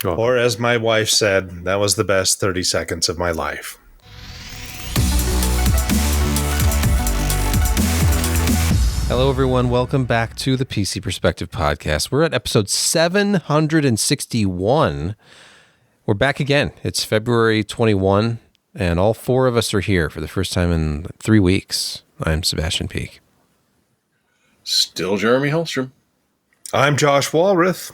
welcome. Or as my wife said, that was the best 30 seconds of my life. Hello, everyone. Welcome back to the PC Perspective Podcast. We're at episode 761. We're back again. It's February 21, and all four of us are here for the first time in 3 weeks. I'm Sebastian Peak. Still Jeremy Hellstrom. I'm Josh Walrath.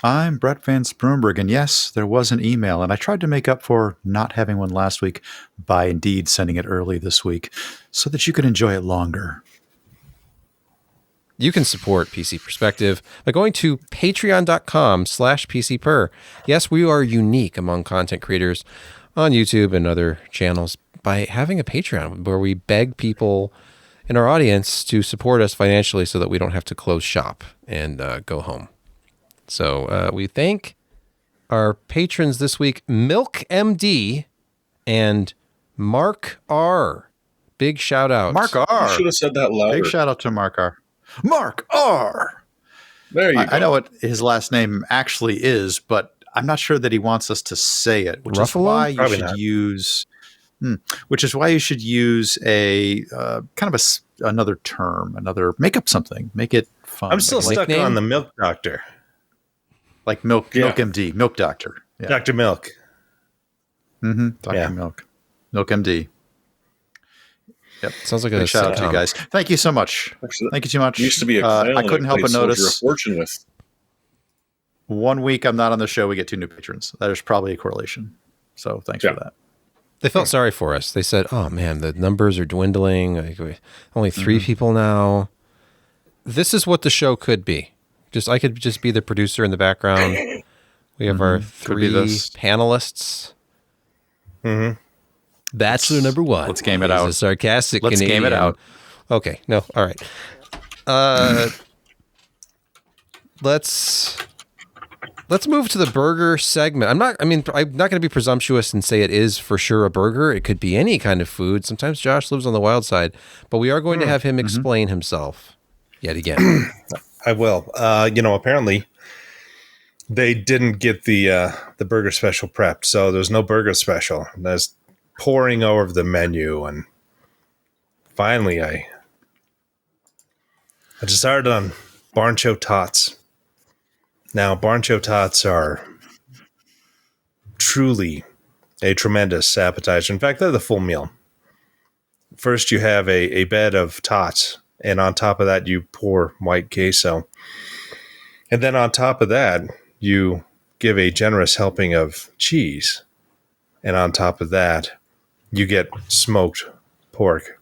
I'm Brett Van Sproomberg, and yes, there was an email, and I tried to make up for not having one last week by indeed sending it early this week so that you could enjoy it longer. You can support PC Perspective by going to patreon.com/PCPer. Yes, we are unique among content creators on YouTube and other channels by having a Patreon where we beg people in our audience to support us financially so that we don't have to close shop and go home. So we thank our patrons this week, Milk MD and Mark R. Big shout out. Mark R. You should have said that louder. Big shout out to Mark R. Mark R. There you go. I know what his last name actually is, but I'm not sure that he wants us to say it, which is why you should use. Which is why you should use a kind of another term, make up something, make it fun. I'm still stuck on the Milk Doctor. Like Milk MD, Milk Doctor. Yeah. Dr. Milk. Dr. Milk. Milk MD. Yep. Sounds like a shout out to you guys. Thank you so much. Thank you so much. Used to be a clown I couldn't help but notice. A fortune with. 1 week I'm not on the show, we get 2 new patrons. There's probably a correlation. So thanks for that. They felt sorry for us. They said, "Oh man, the numbers are dwindling. Only 3 people now." This is what the show could be. I could just be the producer in the background. We have our 3 panelists. Bachelor number 1. Let's game it out. A sarcastic Let's Canadian. game it out. Okay. No. All right. Let's move to the burger segment. I'm not going to be presumptuous and say it is for sure a burger. It could be any kind of food. Sometimes Josh lives on the wild side, but we are going to have him explain himself yet again. I will. Apparently they didn't get the burger special prepped, so there's no burger special. And I was poring over the menu, and finally I decided on Barncho Tots. Now, Barncho Tots are truly a tremendous appetizer. In fact, they're the full meal. First, you have a bed of tots, and on top of that, you pour white queso. And then on top of that, you give a generous helping of cheese. And on top of that, you get smoked pork,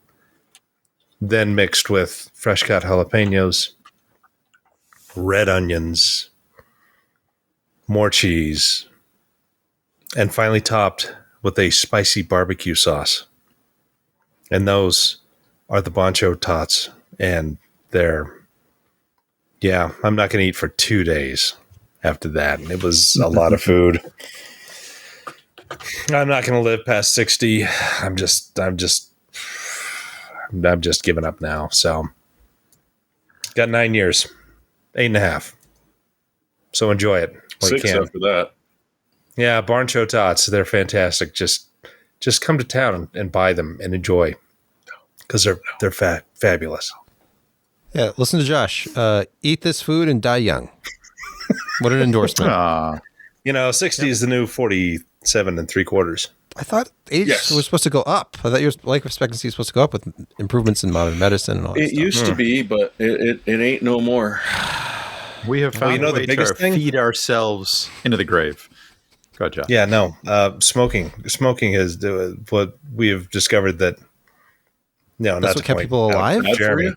then mixed with fresh cut jalapenos, red onions, more cheese, and finally topped with a spicy barbecue sauce. And those are the Barncho Tots. And I'm not going to eat for 2 days after that. It was a lot of food. I'm not going to live past 60. I'm just giving up now. So got 9 years, 8.5. So enjoy it. 6 after that. Yeah. Barncho Tots. They're fantastic. Just come to town and buy them and enjoy, because they're fabulous. Yeah, listen to Josh. Eat this food and die young. What an endorsement. 60 is the new 47 3/4. I thought age was supposed to go up. I thought your life expectancy was supposed to go up with improvements in modern medicine and all that It stuff. used to be, but it ain't no more. We have found a way to feed ourselves into the grave. Go ahead, Josh. Yeah, no. Smoking is what we have discovered that. No, that's what kept people alive. Jeremy.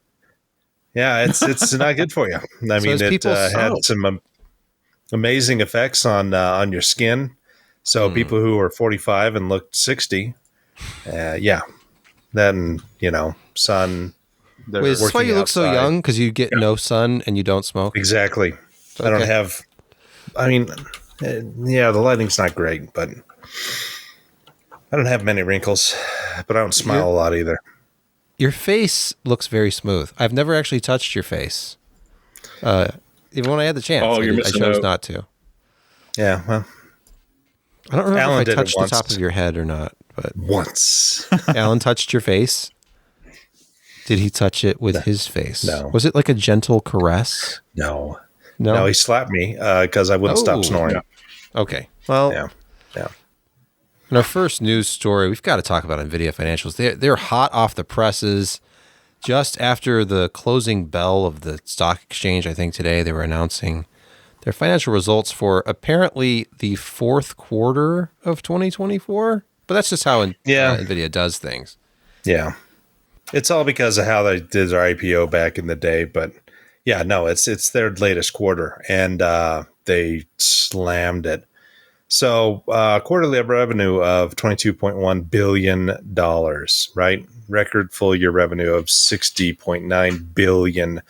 Yeah, it's not good for you. I mean, it had some amazing effects on your skin. So people who are 45 and looked 60, then sun. Wait, is this why you look so young? Because you get no sun and you don't smoke? Exactly. Okay. I don't have. I mean, the lighting's not great, but I don't have many wrinkles. But I don't smile a lot either. Your face looks very smooth. I've never actually touched your face. Even when I had the chance, I chose not to. Yeah, well, I don't remember Alan if I did it touched the once. top of your head or not, but once. Alan touched your face. Did he touch it with his face? No. Was it like a gentle caress? No. No. No, he slapped me because I wouldn't stop snoring. Yeah. Okay. Well, Yeah. in our first news story, we've got to talk about NVIDIA financials. They're hot off the presses. Just after the closing bell of the stock exchange, I think today, they were announcing their financial results for apparently the fourth quarter of 2024. But that's just how NVIDIA does things. Yeah. It's all because of how they did their IPO back in the day. But yeah, no, it's their latest quarter, and they slammed it. So quarterly revenue of $22.1 billion, right? Record full year revenue of $60.9 billion.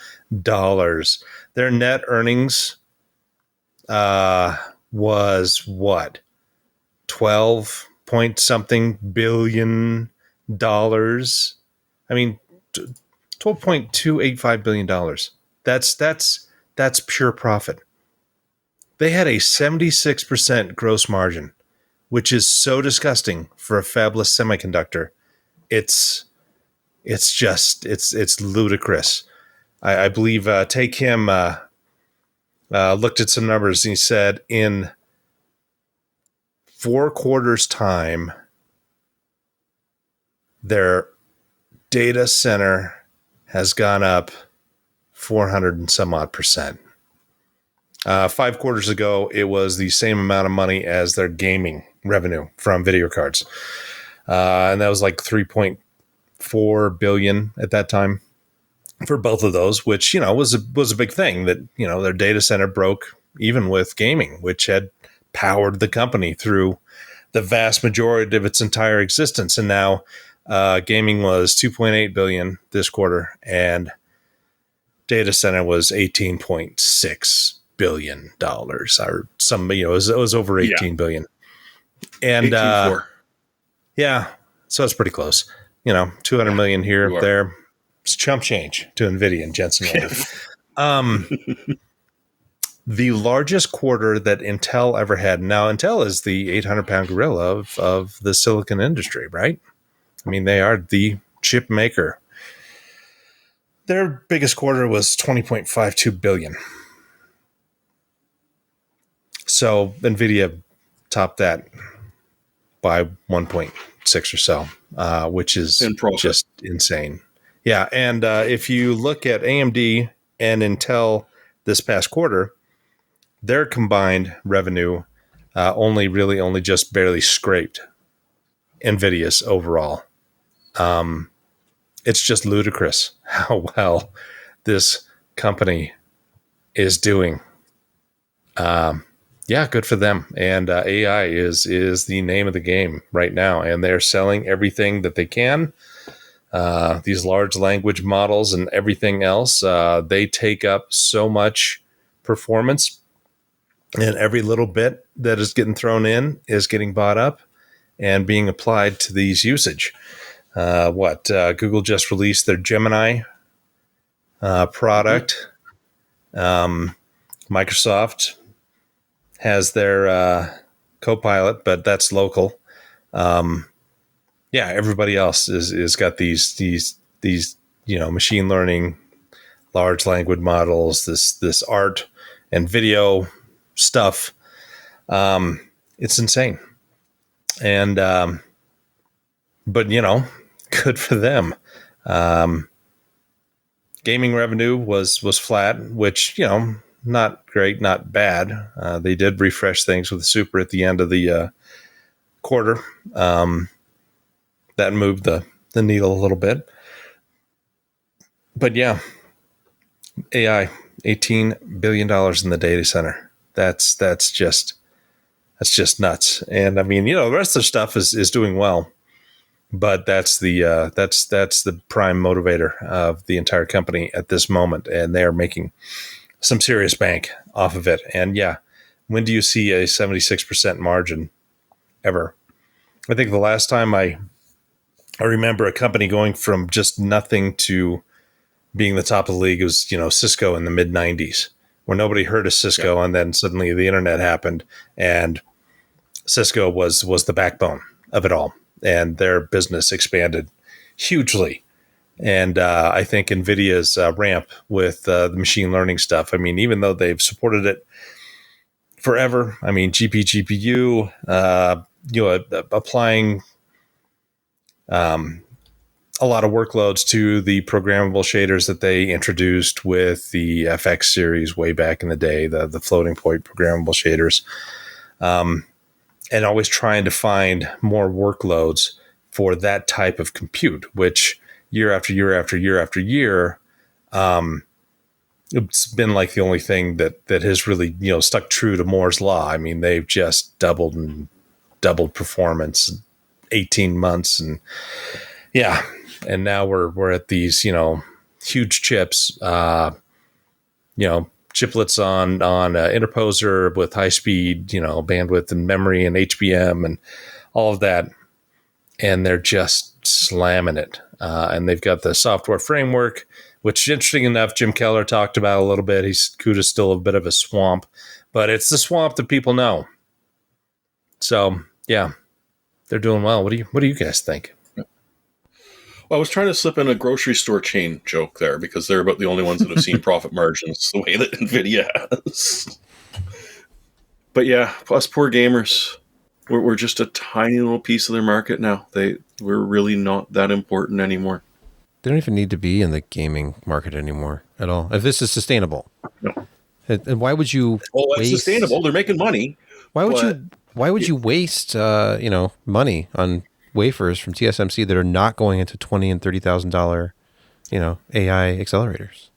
Their net earnings was what? 12 point something billion dollars. I mean, $12.285 billion. That's pure profit. They had a 76% gross margin, which is so disgusting for a fabless semiconductor. It's ludicrous. I believe Take Him looked at some numbers and he said in 4 quarters time, their data center has gone up 400 and some odd percent. 5 quarters ago, it was the same amount of money as their gaming revenue from video cards. And that was like 3.4 billion at that time for both of those, which, was a big thing that, their data center broke even with gaming, which had powered the company through the vast majority of its entire existence. And now gaming was 2.8 billion this quarter, and data center was 18.6 billion dollars, or some, it was over 18 billion. And yeah, so it's pretty close. 200 million here, there. It's chump change to NVIDIA and Jensen. The largest quarter that Intel ever had. Now, Intel is the 800-pound gorilla of the silicon industry, right? I mean, they are the chip maker. Their biggest quarter was 20.52 billion. So NVIDIA topped that by 1.6 or so, which is just insane. Yeah, and if you look at AMD and Intel this past quarter, their combined revenue only just barely scraped NVIDIA's overall. It's just ludicrous how well this company is doing. Yeah, good for them. And AI is the name of the game right now, and they're selling everything that they can. These large language models and everything else, they take up so much performance, and every little bit that is getting thrown in is getting bought up and being applied to these usage. Google just released their Gemini product. Microsoft has their Copilot, but that's local. Everybody else is got these machine learning, large language models, this art and video stuff. It's insane. And but good for them. Gaming revenue was flat, which not great, not bad. They did refresh things with the Super at the end of the quarter. That moved the needle a little bit. But yeah, AI, $18 billion in the data center. That's just nuts. And I mean, the rest of the stuff is doing well, but that's the prime motivator of the entire company at this moment, and they are making some serious bank off of it. And yeah, when do you see a 76% margin ever? I think the last time I remember a company going from just nothing to being the top of the league was, Cisco in the mid 90s, where nobody heard of Cisco, and then suddenly the internet happened, and Cisco was the backbone of it all, and their business expanded hugely. And I think NVIDIA's ramp with the machine learning stuff, I mean, even though they've supported it forever, I mean, GPU, applying a lot of workloads to the programmable shaders that they introduced with the FX series way back in the day, the floating point programmable shaders, and always trying to find more workloads for that type of compute, which year after year after year after year, it's been like the only thing that has really, stuck true to Moore's law. I mean, they've just doubled performance in 18 months, and yeah. And now we're at these, huge chips, chiplets on interposer with high speed, bandwidth and memory and HBM and all of that. And they're just slamming it. And they've got the software framework, which, interesting enough, Jim Keller talked about a little bit. CUDA's still a bit of a swamp, but it's the swamp that people know. So yeah, they're doing well. What do you guys think? Well, I was trying to slip in a grocery store chain joke there because they're about the only ones that have seen profit margins the way that NVIDIA has. But yeah, us poor gamers, we're just a tiny little piece of their market now. We're really not that important anymore. They don't even need to be in the gaming market anymore at all. If this is sustainable. No. And why would you it's sustainable. They're making money. Why would you waste money on wafers from TSMC that are not going into $20,000 and $30,000, AI accelerators?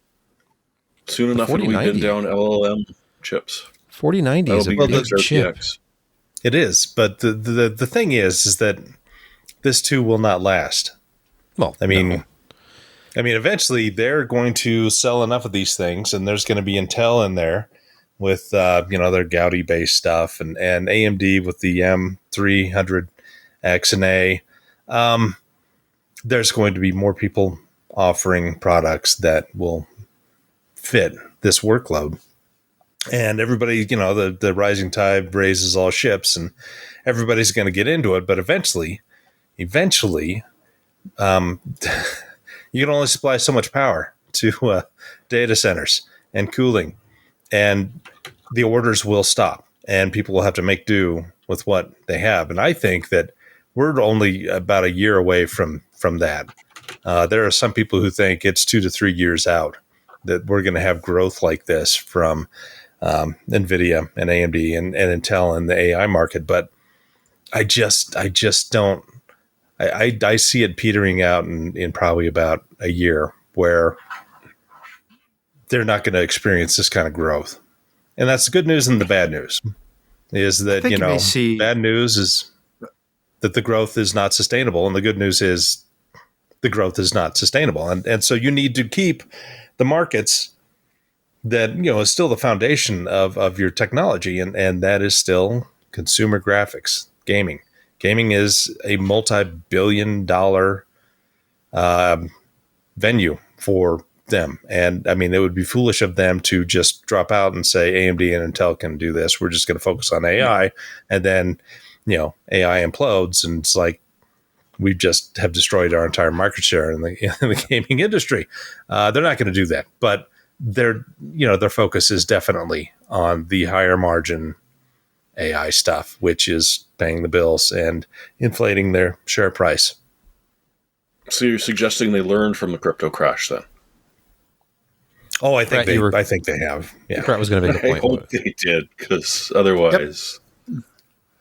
Soon enough, we'll be down LLM chips. 4090 is a big chip. It is, but the thing is that this too will not last. Well, I mean, eventually they're going to sell enough of these things, and there's going to be Intel in there with their Gaudi based stuff, and AMD with the M300X and A. There's going to be more people offering products that will fit this workload. And everybody, the rising tide raises all ships, and everybody's going to get into it. But eventually, you can only supply so much power to data centers and cooling, and the orders will stop, and people will have to make do with what they have. And I think that we're only about a year away from that. There are some people who think it's 2 to 3 years out that we're going to have growth like this from NVIDIA and AMD and Intel in the AI market. But I just don't. I see it petering out in probably about a year where they're not going to experience this kind of growth. And that's the good news and the bad news is that, bad news is that the growth is not sustainable. And the good news is the growth is not sustainable. And so you need to keep the markets that, is still the foundation of your technology. And that is still consumer graphics, gaming. Gaming is a multi-billion-dollar venue for them. And I mean, it would be foolish of them to just drop out and say AMD and Intel can do this. We're just going to focus on AI. And then, AI implodes, and it's like we just have destroyed our entire market share in the gaming industry. They're not going to do that, but their focus is definitely on the higher margin AI stuff, which is paying the bills and inflating their share price. So you're suggesting they learned from the crypto crash then? Oh, I think they have. Yeah, Brett was going to make a point. I hope they did, because otherwise. Yep.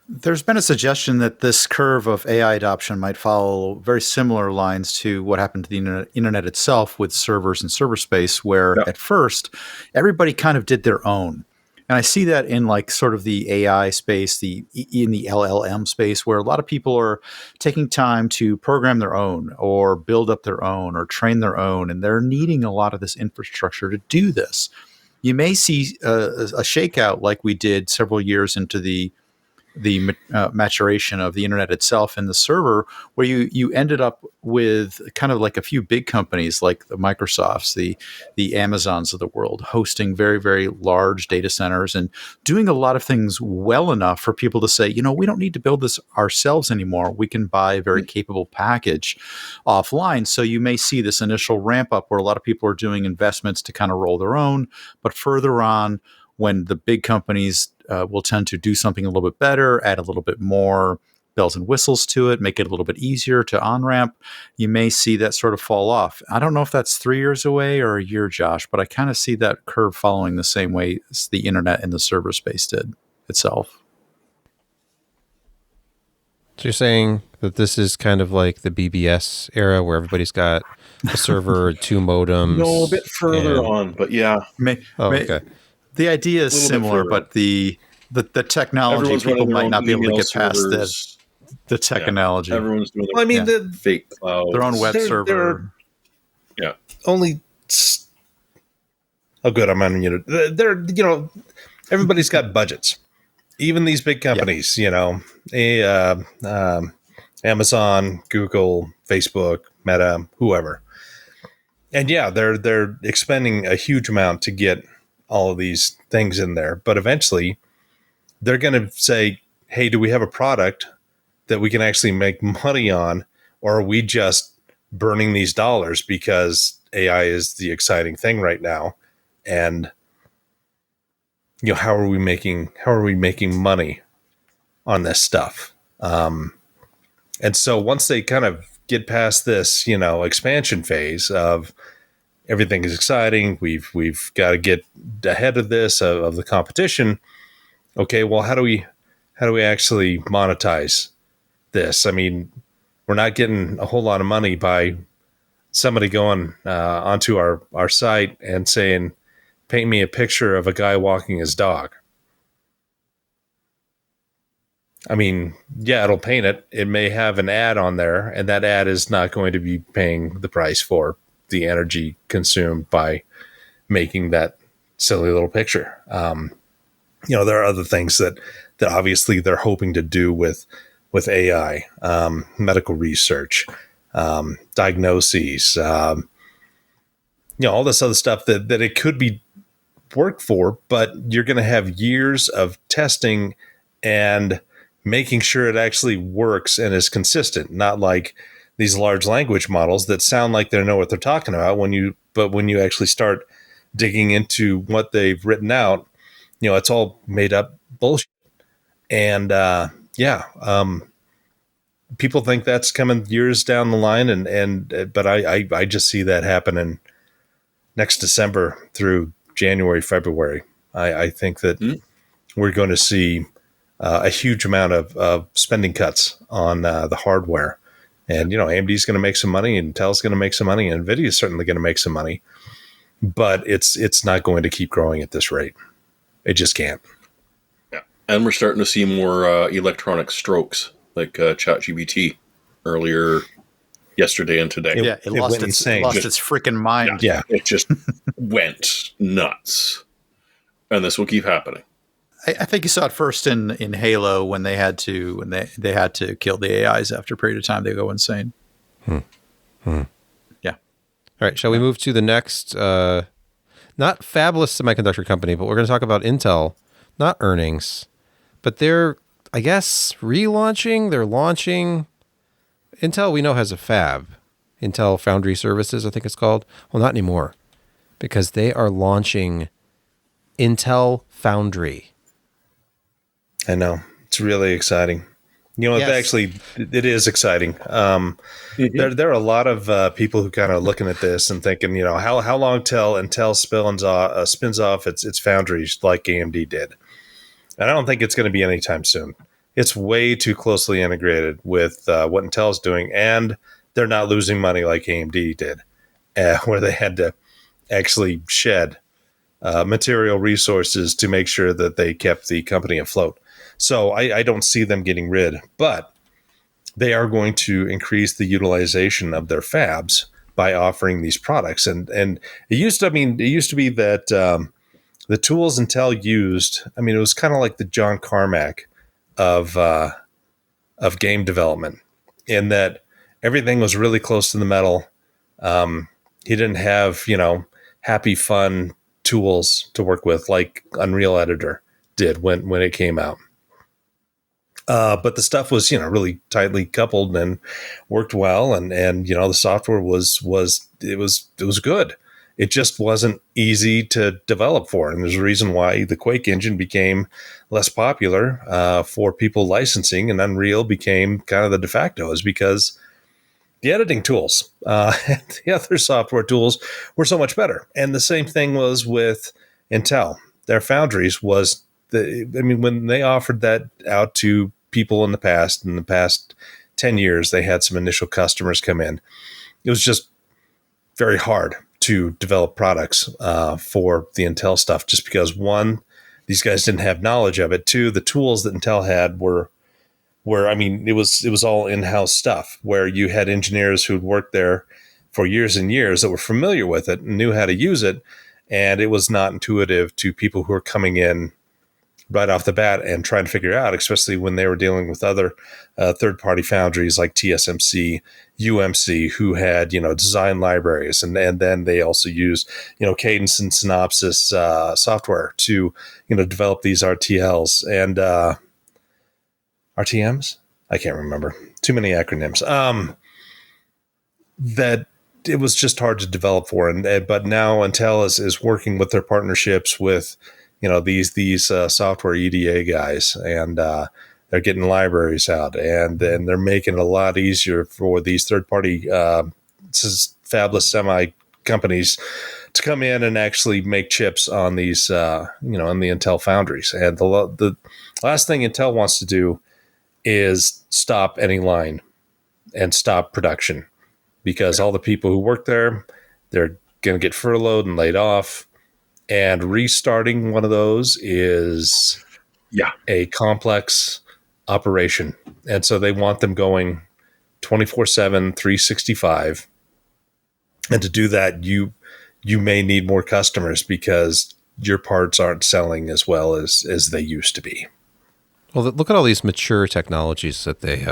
There's been a suggestion that this curve of AI adoption might follow very similar lines to what happened to the internet itself with servers and server space, where at first everybody kind of did their own. And I see that in like sort of the AI space, in the LLM space, where a lot of people are taking time to program their own or build up their own or train their own. And they're needing a lot of this infrastructure to do this. You may see a shakeout like we did several years into the maturation of the internet itself and the server, where you ended up with kind of like a few big companies like the Microsofts, the Amazons of the world, hosting very, very large data centers and doing a lot of things well enough for people to say, we don't need to build this ourselves anymore. We can buy a very capable package offline. So you may see this initial ramp up where a lot of people are doing investments to kind of roll their own, but further on, when the big companies will tend to do something a little bit better, add a little bit more bells and whistles to it, make it a little bit easier to on-ramp, you may see that sort of fall off. I don't know if that's 3 years away or a year, Josh, but I kind of see that curve following the same way as the internet and the server space did itself. So you're saying that this is kind of like the BBS era where everybody's got a server or 2 modems? No, a bit further on, but yeah. Okay. The idea is similar, but the technology, people might not be able to get past the technology. Yeah. Everyone's doing the fake cloud. Their own web server. Only... Oh, good, I'm unmuted. Everybody's got budgets. Even these big companies, Amazon, Google, Facebook, Meta, whoever. And they're expending a huge amount to get all of these things in there. But eventually they're going to say, hey, do we have a product that we can actually make money on? Or are we just burning these dollars because AI is the exciting thing right now? And how are we making money on this stuff? And so once they kind of get past this, expansion phase of everything is exciting, we've got to get ahead of this of the competition. Okay, well, how do we actually monetize this? I mean, we're not getting a whole lot of money by somebody going onto our site and saying, paint me a picture of a guy walking his dog. I mean, it'll paint it. It may have an ad on there, and that ad is not going to be paying the price for the energy consumed by making that silly little picture. There are other things that obviously they're hoping to do with AI, medical research, diagnoses, all this other stuff that it could be work for, but you're going to have years of testing and making sure it actually works and is consistent, not like these large language models that sound like they know what they're talking about when you actually start digging into what they've written out, it's all made up bullshit. And people think that's coming years down the line, but I just see that happening next December through January, February. I think that we're going to see a huge amount of spending cuts on the hardware. And, AMD's going to make some money, and Intel's going to make some money, and NVIDIA is certainly going to make some money. But it's not going to keep growing at this rate. It just can't. Yeah. And we're starting to see more electronic strokes, like ChatGPT earlier yesterday and today. It lost its freaking mind. Yeah, it just went nuts. And this will keep happening. I think you saw it first in Halo when they had to kill the AIs after a period of time. They go insane. Yeah. All right. Shall we move to the next, not fabulous semiconductor company, but we're going to talk about Intel, not earnings, but they're, I guess, relaunching. They're launching. Intel, we know, has a fab. Intel Foundry Services, I think it's called. Well, not anymore, because they are launching Intel Foundry. I know. It's really exciting. Yes. It is exciting. There are a lot of people who kind of looking at this and thinking, how long till Intel spins off its foundries like AMD did? And I don't think it's going to be anytime soon. It's way too closely integrated with what Intel's doing, and they're not losing money like AMD did, where they had to actually shed material resources to make sure that they kept the company afloat. So I don't see them getting rid, but they are going to increase the utilization of their fabs by offering these products. And it used to be that the tools Intel used, it was kind of like the John Carmack of game development, in that everything was really close to the metal. He didn't have, happy, fun tools to work with like Unreal Editor did when it came out. But the stuff was, really tightly coupled and worked well, and the software was good. It just wasn't easy to develop for, and there's a reason why the Quake engine became less popular for people licensing, and Unreal became kind of the de facto, is because the editing tools and the other software tools were so much better. And the same thing was with Intel. Their foundries was when they offered that out to people in the past 10 years, they had some initial customers come in. It was just very hard to develop products for the Intel stuff, just because, one, these guys didn't have knowledge of it. Two, the tools that Intel had were it was all in-house stuff, where you had engineers who'd worked there for years and years that were familiar with it and knew how to use it. And it was not intuitive to people who were coming in right off the bat and trying to figure out, especially when they were dealing with other third-party foundries like TSMC, UMC, who had, design libraries. And then they also used, Cadence and Synopsys software to, develop these RTLs and RTMs. I can't remember. Too many acronyms. That it was just hard to develop for. But now Intel is working with their partnerships with, these software EDA guys, and they're getting libraries out, and then they're making it a lot easier for these third-party fabless semi companies to come in and actually make chips on these, on the Intel foundries. And the last thing Intel wants to do is stop any line and stop production, because all the people who work there, they're going to get furloughed and laid off. And restarting one of those is a complex operation. And so they want them going 24/7, 365. And to do that, you may need more customers, because your parts aren't selling as well as they used to be. Well, look at all these mature technologies that they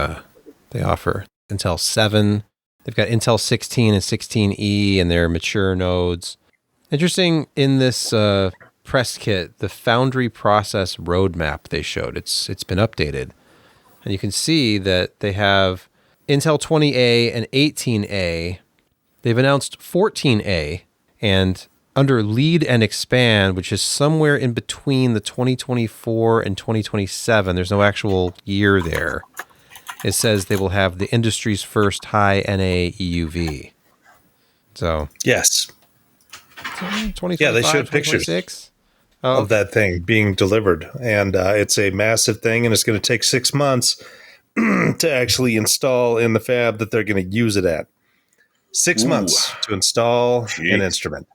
offer. Intel 7, they've got Intel 16 and 16E and their mature nodes. Interesting, in this press kit, the Foundry process roadmap they showed, it's been updated. And you can see that they have Intel 20A and 18A. They've announced 14A, and under lead and expand, which is somewhere in between the 2024 and 2027, there's no actual year there. It says they will have the industry's first high NA EUV. So yes. 2025, they showed pictures of that thing being delivered, and it's a massive thing, and it's going to take 6 months to actually install in the fab that they're going to use it at. 6 months to install an instrument,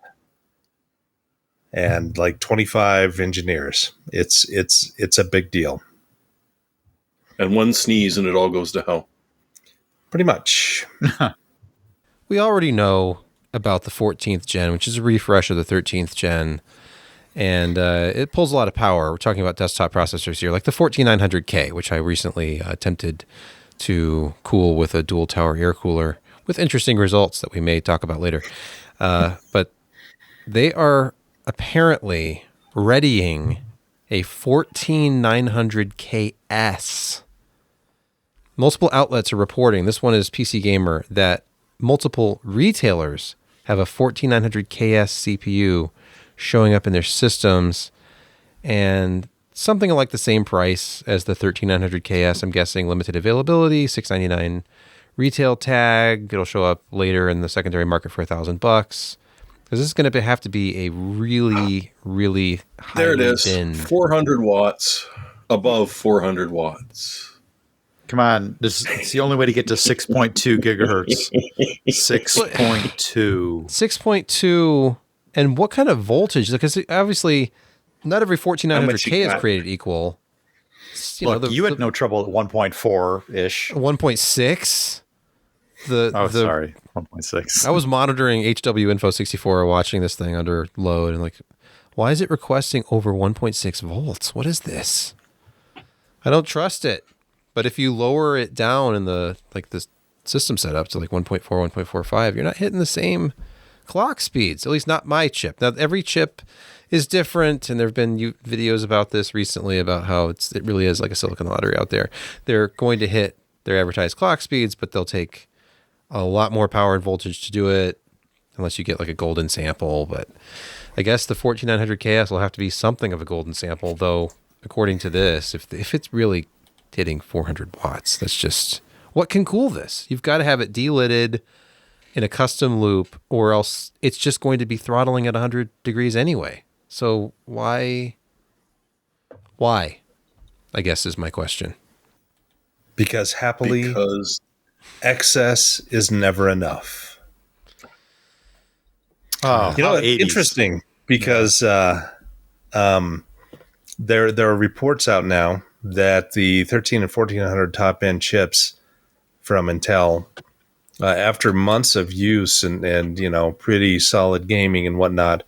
and like 25 engineers. It's a big deal. And one sneeze and it all goes to hell. Pretty much. We already know about the 14th gen, which is a refresh of the 13th gen, and it pulls a lot of power. We're talking about desktop processors here, like the 14900K, which I recently attempted to cool with a dual tower air cooler, with interesting results that we may talk about later. But they are apparently readying a 14900KS. Multiple outlets are reporting, this one is PC Gamer, that multiple retailers have a 14900KS CPU showing up in their systems, and something like the same price as the 13900KS. I'm guessing limited availability, $699 retail tag. It'll show up later in the secondary market for $1,000, because this is going to have to be a really, really high. There it is, 400 watts, above 400 watts. Come on, it's the only way to get to 6.2 gigahertz. 6.2. 6.2, and what kind of voltage? Because obviously, not every 14900K is created equal. Look, you had no trouble at 1.4-ish. 1.6? Sorry, 1.6. I was monitoring HW Info 64 watching this thing under load, and like, why is it requesting over 1.6 volts? What is this? I don't trust it. But if you lower it down in the system setup to like 1.4, 1.45, you're not hitting the same clock speeds. At least not my chip. Now every chip is different, and there have been videos about this recently about how it really is like a silicon lottery out there. They're going to hit their advertised clock speeds, but they'll take a lot more power and voltage to do it, unless you get like a golden sample. But I guess the 14900KS will have to be something of a golden sample, though. According to this, if it's really hitting 400 watts, that's just what can cool this. You've got to have it delitted in a custom loop, or else it's just going to be throttling at 100 degrees anyway. So why, I guess, is my question. Because excess is never enough. Oh, it's interesting because there are reports out now that the 13 and 1400 top end chips from Intel, after months of use and pretty solid gaming and whatnot,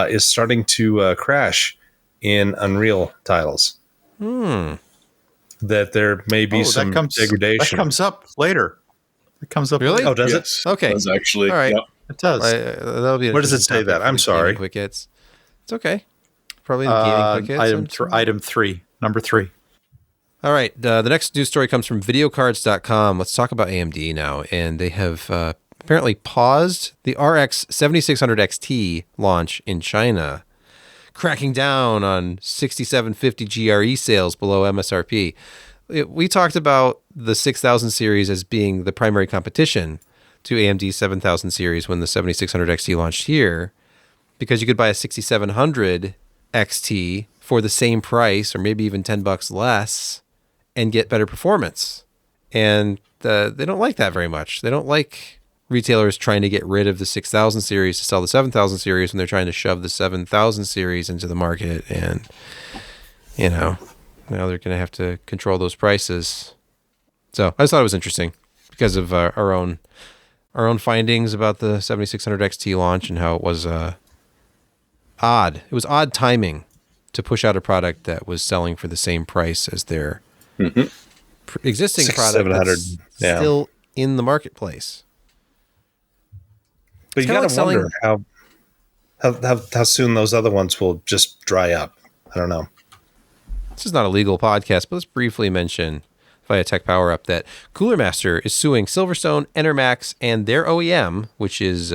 is starting to crash in Unreal titles. That there may be some degradation. That comes up later. It comes up really? Later. Oh, does it? Okay. It does actually. All right. Yep. It does. That'll be. Where does it say that? I'm sorry. Quick hits. It's okay. Probably the gaming quick hits. Item 3, number 3. All right. The next news story comes from videocards.com. Let's talk about AMD now. And they have apparently paused the RX 7600 XT launch in China, cracking down on 6750 GRE sales below MSRP. We talked about the 6000 series as being the primary competition to AMD 7000 series when the 7600 XT launched here, because you could buy a 6700 XT for the same price, or maybe even $10 less, and get better performance. And they don't like that very much. They don't like retailers trying to get rid of the 6000 series to sell the 7000 series when they're trying to shove the 7000 series into the market. And, now they're going to have to control those prices. So I just thought it was interesting because of our own findings about the 7600 XT launch and how it was odd. It was odd timing to push out a product that was selling for the same price as their existing product that's still in the marketplace. But you got to wonder how soon those other ones will just dry up. I don't know. This is not a legal podcast, but let's briefly mention via Tech Power Up that Cooler Master is suing Silverstone, Enermax, and their OEM, which is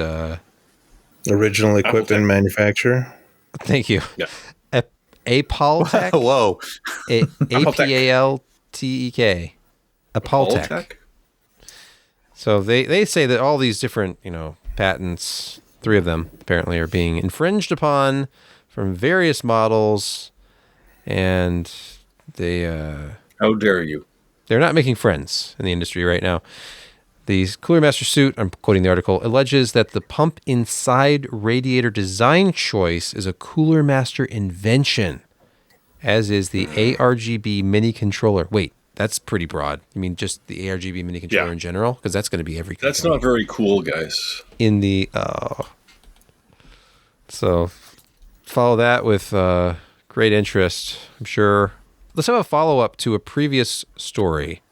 original equipment manufacturer. Thank you. Yeah. Apaltec. Whoa. Apaltek. Apaltec. So they say that all these different, patents, 3 of them apparently, are being infringed upon from various models, and they how dare you? They're not making friends in the industry right now. The Cooler Master suit, I'm quoting the article, alleges that the pump inside radiator design choice is a Cooler Master invention, as is the ARGB mini controller. Wait, that's pretty broad. You mean just the ARGB mini controller in general? Because that's going to be every company. That's not very cool, guys. In the so follow that with great interest, I'm sure. Let's have a follow-up to a previous story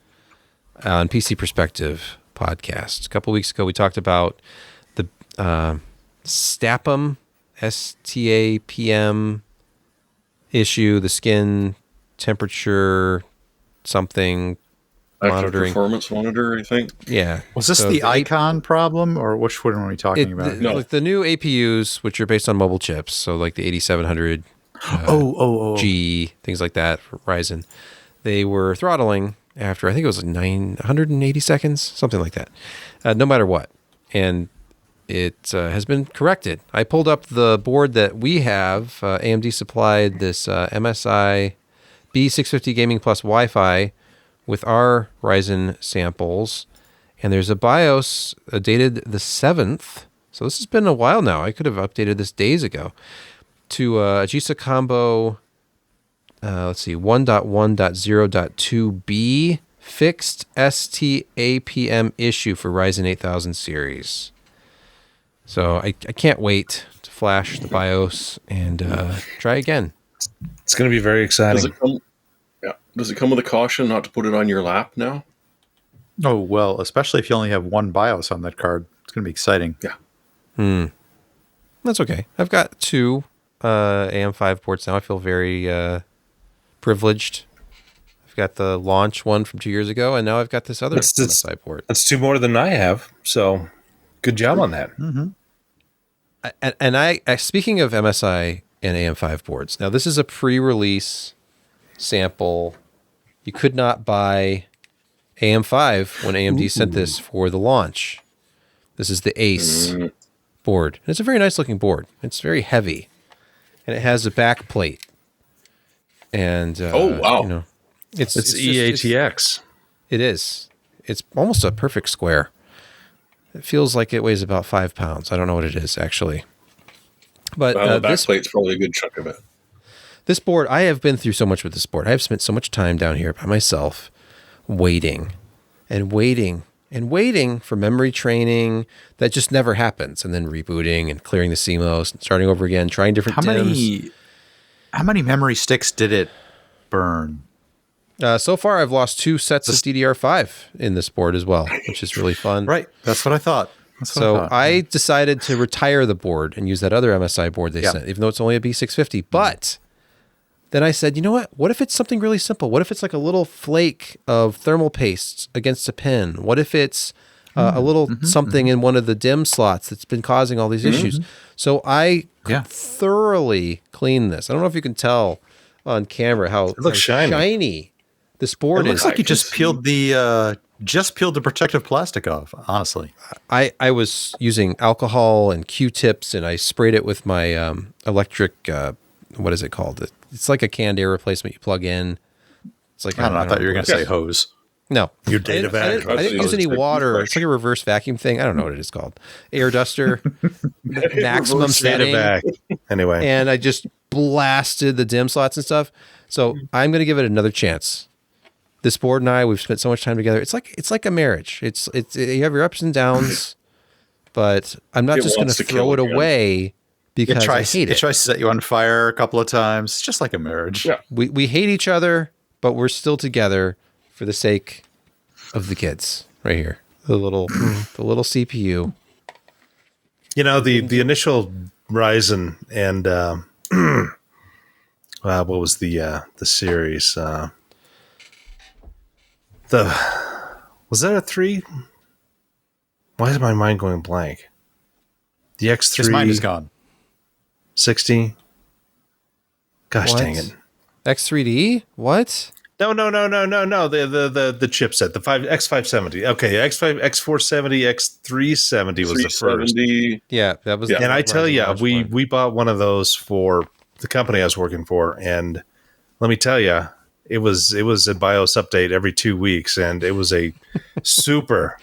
on PC Perspective podcast. A couple weeks ago, we talked about the STAPM, STAPM issue, the skin temperature something monitoring. Performance monitor, I think. Yeah. Was this the icon problem, or which one are we talking about? No. Like the new APUs, which are based on mobile chips, so like the 8700 G, things like that for Ryzen, they were throttling after, I think it was like 980 seconds, something like that, no matter what. And it has been corrected. I pulled up the board that we have. AMD supplied this MSI B650 Gaming Plus Wi-Fi with our Ryzen samples. And there's a BIOS dated the 7th. So this has been a while now. I could have updated this days ago. To Agisa Combo, 1.1.0.2b fixed STAPM issue for Ryzen 8000 series. So I can't wait to flash Does it come with a caution not to put it on your lap now? Oh, well, especially if you only have one BIOS on that card. It's going to be exciting. Yeah. That's okay. I've got 2 AM5 boards now. I feel very privileged. I've got the launch one from 2 years ago, and now I've got this other MSI board. That's 2 more than I have, so good job on that. Mm-hmm. And I speaking of MSI and AM5 boards, now this is a pre-release sample. You could not buy AM5 when AMD sent this for the launch. This is the Ace board. And it's a very nice looking board. It's very heavy, and it has a back plate. And oh wow, you know, it's EATX. It is. It's almost a perfect square. It feels like it weighs about 5 pounds. I don't know what it is actually. But the back plate's probably a good chunk of it. This board, I have been through so much with this board. I have spent so much time down here by myself, waiting and waiting and waiting for memory training that just never happens, and then rebooting and clearing the CMOS and starting over again, trying different DIMMs. How many memory sticks did it burn? So far, I've lost 2 sets of DDR5 in this board as well, which is really fun. Right. That's what I thought. I decided to retire the board and use that other MSI board they sent, even though it's only a B650. But then I said, you know what? What if it's something really simple? What if it's like a little flake of thermal paste against a pin? What if it's a little something in one of the DIMM slots that's been causing all these issues? So I thoroughly cleaned this. I don't know if you can tell on camera how it looks shiny this board is. It looks like you just peeled the protective plastic off, honestly. I was using alcohol and Q-tips, and I sprayed it with my electric, what is it called? It's like a canned air replacement you plug in. It's like I don't know. I thought you were going to say hose. No. Your data vac. I didn't use any water. It's like a reverse vacuum thing. I don't know what it is called. Air duster, maximum setting. Anyway. And I just blasted the DIMM slots and stuff. So I'm going to give it another chance. This board and I, we've spent so much time together. It's like a marriage. It's you have your ups and downs, but I'm not just going to throw it away because I hate it. It tries to set you on fire a couple of times. It's just like a marriage. Yeah. We hate each other, but we're still together for the sake of the kids. Right here, the little CPU. You know, the initial Ryzen and what was the series? Was that a 3? Why is my mind going blank? The X3. His mind is gone. 60. Gosh dang it. X3D? What? No. The chipset, the X570. Okay, X470, X370 was the first. Yeah, that was. And I tell you, we bought one of those for the company I was working for, and let me tell you, it was a BIOS update every 2 weeks, and it was a super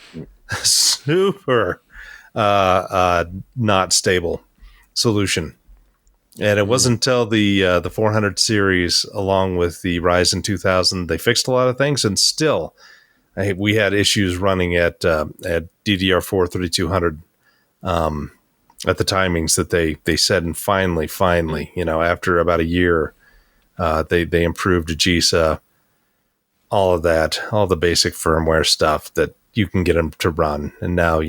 not stable solution. And it wasn't until the 400 series, along with the Ryzen 2000, they fixed a lot of things, and still, we had issues running at DDR4 3200 at the timings that they said, and finally, after about a year. They improved GISA, all of that, all the basic firmware stuff that you can get them to run. And now,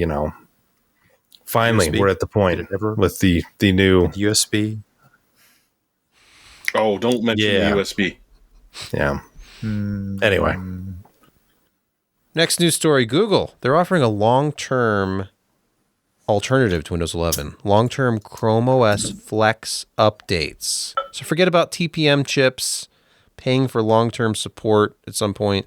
finally, we're at the point with the new USB. Oh, don't mention the USB. Yeah. Anyway. Next news story, Google. They're offering a long-term alternative to Windows 11, long-term ChromeOS Flex updates. So forget about TPM chips, paying for long-term support at some point,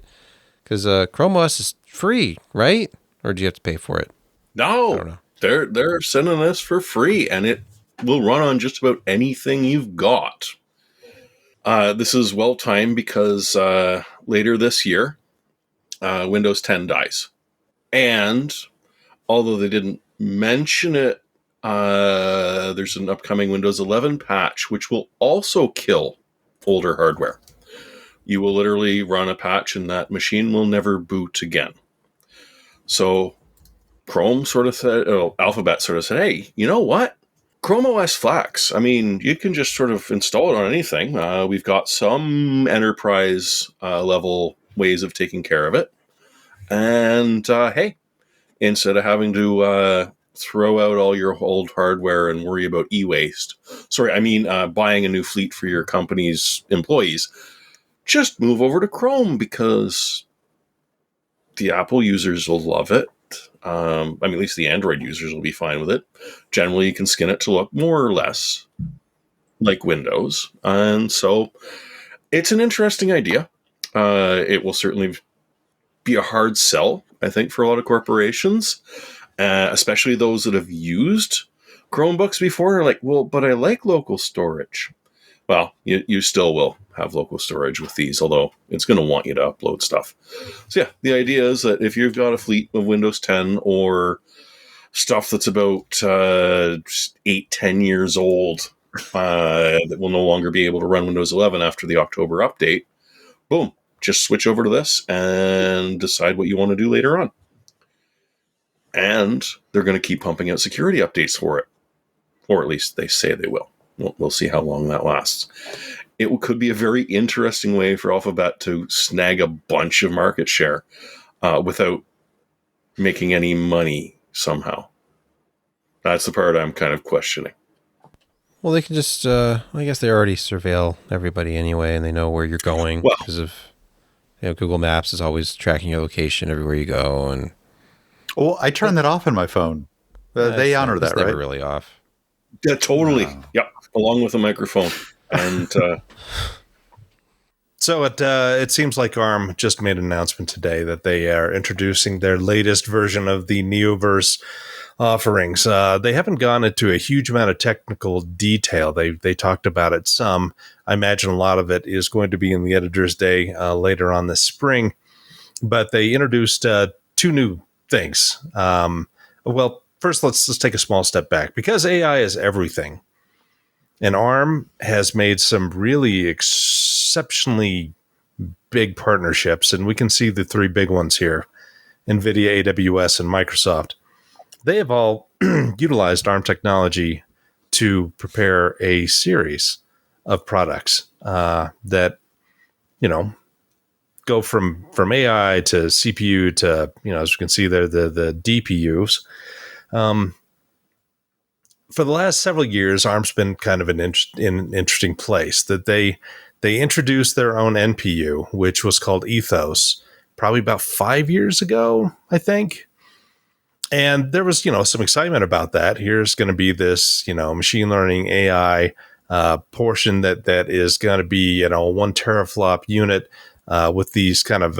because ChromeOS is free, right? Or do you have to pay for it? No, I don't know. They're sending this for free, and it will run on just about anything you've got. This is well-timed because later this year, Windows 10 dies. And although they didn't mention it, there's an upcoming Windows 11 patch which will also kill older hardware. You will literally run a patch and that machine will never boot again. So Alphabet sort of said, hey, you know what? ChromeOS Flex. I mean, you can just sort of install it on anything. We've got some enterprise level ways of taking care of it. And hey, instead of having to throw out all your old hardware and worry about e-waste, buying a new fleet for your company's employees, just move over to Chrome because the Apple users will love it. At least the Android users will be fine with it. Generally, you can skin it to look more or less like Windows. And so it's an interesting idea. It will certainly be a hard sell, I think, for a lot of corporations, especially those that have used Chromebooks before. They're like, well, but I like local storage. Well, you still will have local storage with these, although it's going to want you to upload stuff. So yeah, the idea is that if you've got a fleet of Windows 10 or stuff that's about 8-10 years old that will no longer be able to run Windows 11 after the October update, boom, just switch over to this and decide what you want to do later on. And they're going to keep pumping out security updates for it, or at least they say they will. We'll see how long that lasts. It could be a very interesting way for Alphabet to snag a bunch of market share without making any money somehow. That's the part I'm kind of questioning. Well, they can just, I guess they already surveil everybody anyway, and they know where you're going because of, Google Maps is always tracking your location everywhere you go. And well, I turn that off on my phone. They honor that, right? Never really off. Yeah, totally. Wow. Yep. Along with a microphone. And so it seems like ARM just made an announcement today that they are introducing their latest version of the Neoverse offerings. They haven't gone into a huge amount of technical detail. They talked about it some. I imagine a lot of it is going to be in the editor's day later on this spring. But they introduced two new things. First, let's take a small step back. Because AI is everything, and ARM has made some really exceptionally big partnerships, and we can see the three big ones here, NVIDIA, AWS, and Microsoft. They have all utilized ARM technology to prepare a series of products that, go from AI to CPU to, as you can see there, the DPUs. For the last several years, ARM's been kind of in an interesting place that they introduced their own NPU, which was called Ethos, probably about 5 years ago, I think. And there was, some excitement about that. Here's going to be this, machine learning AI portion that is going to be, 1 teraflop unit with these kind of,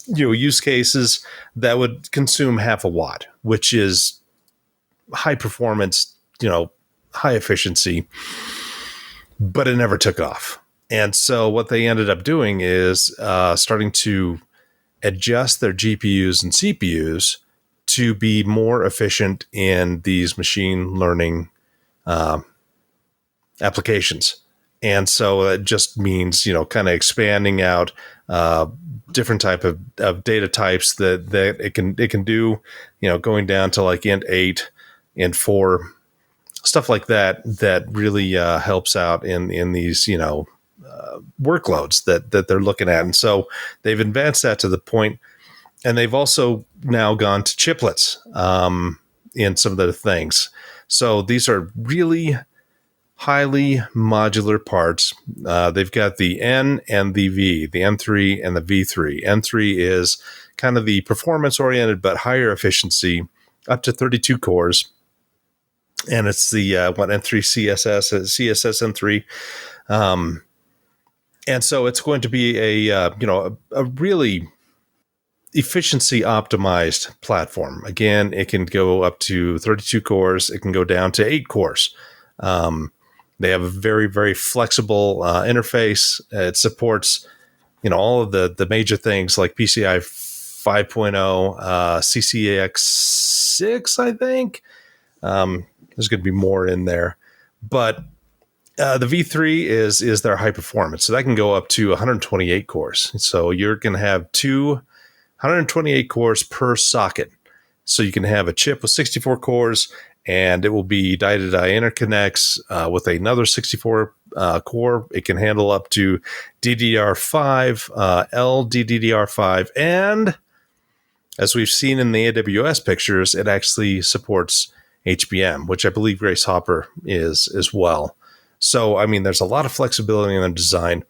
use cases that would consume half a watt, which is high performance, high efficiency, but it never took off. And so what they ended up doing is starting to adjust their GPUs and CPUs to be more efficient in these machine learning applications. And so it just means, kind of expanding out different type of data types that it can do, going down to like int 8, int 4, stuff like that really helps out in these, workloads that they're looking at. And so they've advanced that to the point, and they've also now gone to chiplets in some of the things. So these are really highly modular parts. They've got the N and the V, the N3 and the V3. N3 is kind of the performance-oriented but higher efficiency, up to 32 cores. And it's the N3 CSS N3. And so it's going to be a really efficiency optimized platform. Again, it can go up to 32 cores. It can go down to 8 cores. They have a very, very flexible interface. It supports, all of the major things like PCI 5.0, CCAX 6, I think. There's going to be more in there. But the V3 is their high performance. So that can go up to 128 cores. So you're going to have 128 cores per socket. So you can have a chip with 64 cores and it will be die-to-die interconnects with another 64 core. It can handle up to DDR5, LDDR5, and as we've seen in the AWS pictures, it actually supports HBM, which I believe Grace Hopper is as well. So, I mean, there's a lot of flexibility in the design.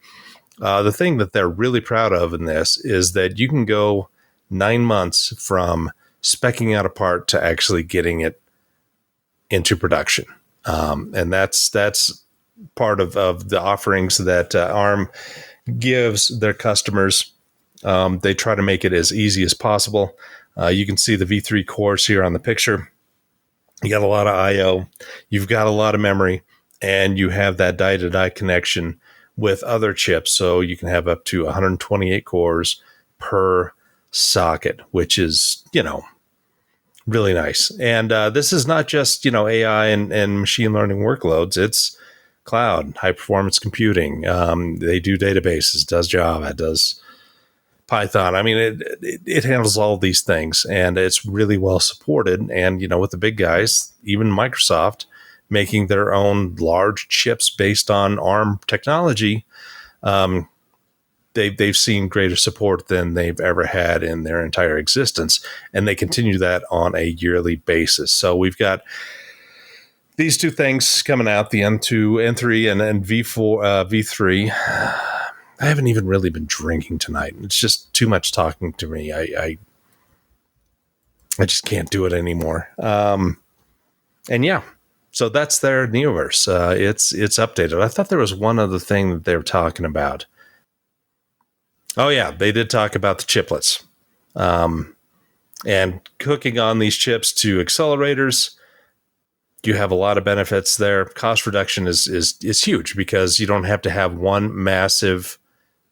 The thing that they're really proud of in this is that you can go 9 months from speccing out a part to actually getting it into production. And that's part of the offerings that ARM gives their customers. They try to make it as easy as possible. You can see the V3 cores here on the picture. You got a lot of I/O. You've got a lot of memory. And you have that die-to-die connection with other chips. So you can have up to 128 cores per socket, which is, really nice. And this is not just, AI and machine learning workloads. It's cloud, high-performance computing. They do databases, does Java, does Python. I mean, it handles all of these things, and it's really well supported. And, with the big guys, even Microsoft, making their own large chips based on ARM technology, they've seen greater support than they've ever had in their entire existence, and they continue that on a yearly basis. So we've got these two things coming out, the N2, N3, and V3. I haven't even really been drinking tonight. It's just too much talking to me. I just can't do it anymore. And yeah. So that's their Neoverse. It's updated. I thought there was one other thing that they were talking about. Oh yeah, they did talk about the chiplets, and hooking on these chips to accelerators. You have a lot of benefits there. Cost reduction is huge because you don't have to have one massive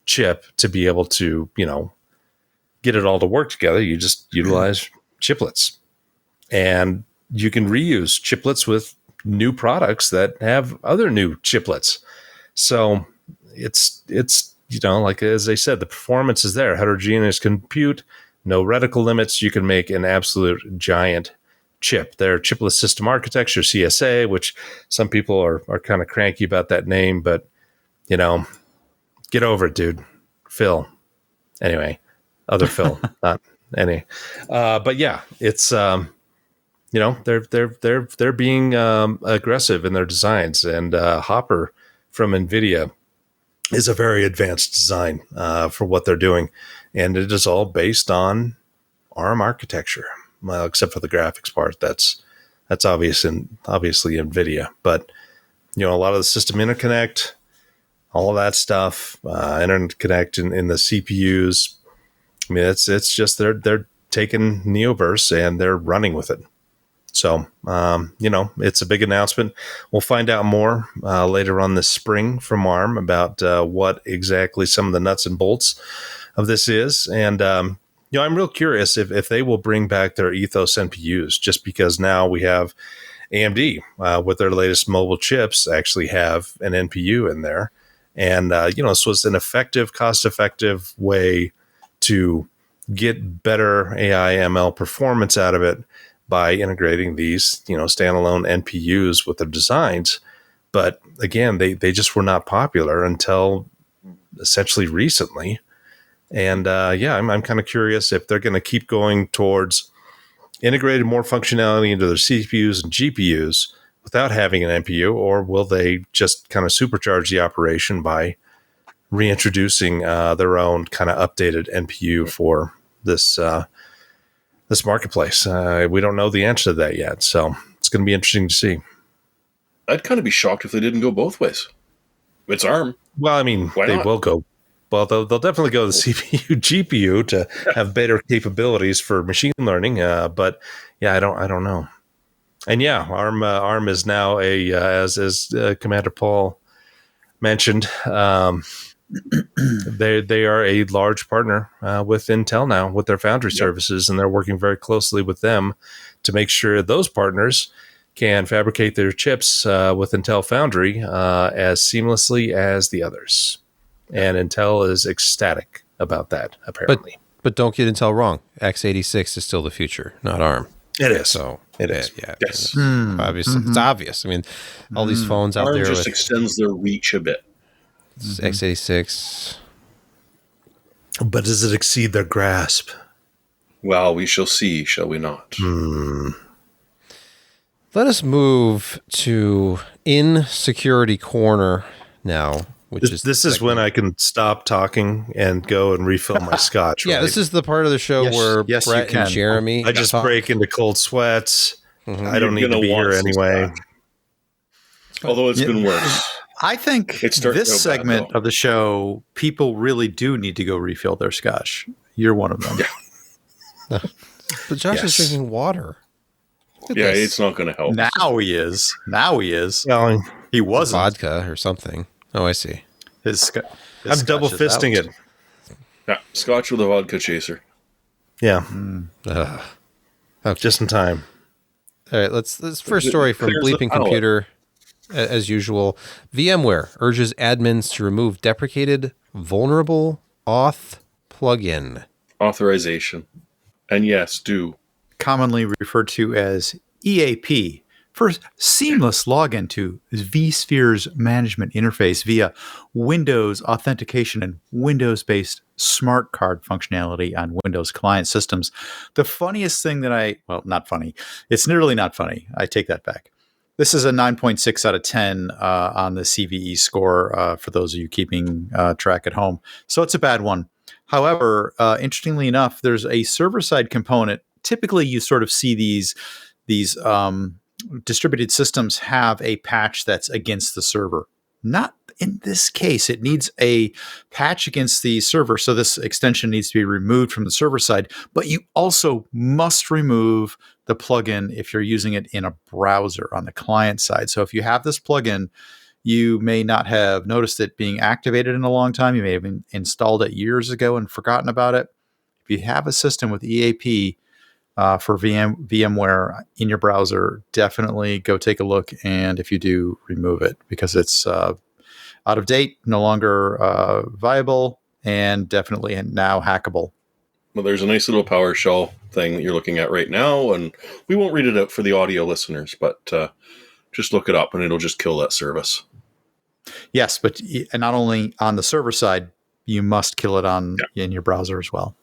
chip to be able to get it all to work together. You just utilize chiplets, and you can reuse chiplets with new products that have other new chiplets. So it's like as I said, the performance is there. Heterogeneous compute, no reticle limits. You can make an absolute giant chip. Their chiplet system architecture, CSA, which some people are kind of cranky about that name, but get over it, dude. Phil. Anyway, other Phil, not any. But yeah, it's they're being aggressive in their designs, and Hopper from NVIDIA is a very advanced design for what they're doing, and it is all based on ARM architecture, well, except for the graphics part. That's obviously NVIDIA, but a lot of the system interconnect, all of that stuff, interconnect in the CPUs. I mean, it's just they're taking Neoverse and they're running with it. So, it's a big announcement. We'll find out more later on this spring from ARM about what exactly some of the nuts and bolts of this is. And, I'm real curious if they will bring back their Ethos NPUs, just because now we have AMD with their latest mobile chips actually have an NPU in there. And, this was an effective, cost-effective way to get better AI ML performance out of it by integrating these, standalone NPUs with their designs. But again, they just were not popular until essentially recently. And I'm kind of curious if they're going to keep going towards integrating more functionality into their CPUs and GPUs without having an NPU, or will they just kind of supercharge the operation by reintroducing their own kind of updated NPU for this marketplace? We don't know the answer to that yet, so it's going to be interesting to see. I'd kind of be shocked if they didn't go both ways. It's ARM. Well, I mean, they will go. Well, they'll definitely go the CPU, GPU to have better capabilities for machine learning. But yeah, I don't know. And yeah, ARM is now as Commander Paul mentioned, they are a large partner with Intel now with their Foundry services, and they're working very closely with them to make sure those partners can fabricate their chips with Intel Foundry as seamlessly as the others. And Intel is ecstatic about that, apparently. But don't get Intel wrong. x86 is still the future, not ARM. It is. So It is. Yeah. Yes. Obviously, it's obvious. I mean, all these phones out ARM there just with extends their reach a bit. x86. But does it exceed their grasp? Well, we shall see, shall we not? Let us move to in security corner now, which this is when I can stop talking and go and refill my scotch. Yeah, right? this is the part of the show where Brett and Jeremy I just break into cold sweats. I don't need to be here anyway. Although it's been worse. I think this segment of the show, people really do need to go refill their scotch. You're one of them. But Josh is drinking water. Yeah, it's not going to help. Now he is. Well, he wasn't. Vodka or something. Oh, I see. I'm double fisting it. Yeah, scotch with a vodka chaser. Yeah. Okay. Just in time. All right, let's first story from Bleeping Computer. As usual, VMware urges admins to remove deprecated vulnerable auth plugin. Authorization. And yes, do. Commonly referred to as EAP, for seamless login to vSphere's management interface via Windows authentication and Windows-based smart card functionality on Windows client systems. The funniest thing not funny. It's really not funny. I take that back. This is a 9.6 out of 10 on the CVE score for those of you keeping track at home. So it's a bad one. However, interestingly enough, there's a server-side component. Typically, you sort of see these distributed systems have a patch that's against the server. Not in this case. It needs a patch against the server, so this extension needs to be removed from the server side. But you also must remove the plugin if you're using it in a browser on the client side. So if you have this plugin, you may not have noticed it being activated in a long time. You may have installed it years ago and forgotten about it. If you have a system with EAP for VMware in your browser, definitely go take a look. And if you do, remove it because it's out of date, no longer viable, and definitely now hackable. Well, there's a nice little PowerShell thing that you're looking at right now, and we won't read it out for the audio listeners, but just look it up and it'll just kill that service. Yes, but not only on the server side, you must kill it in your browser as well.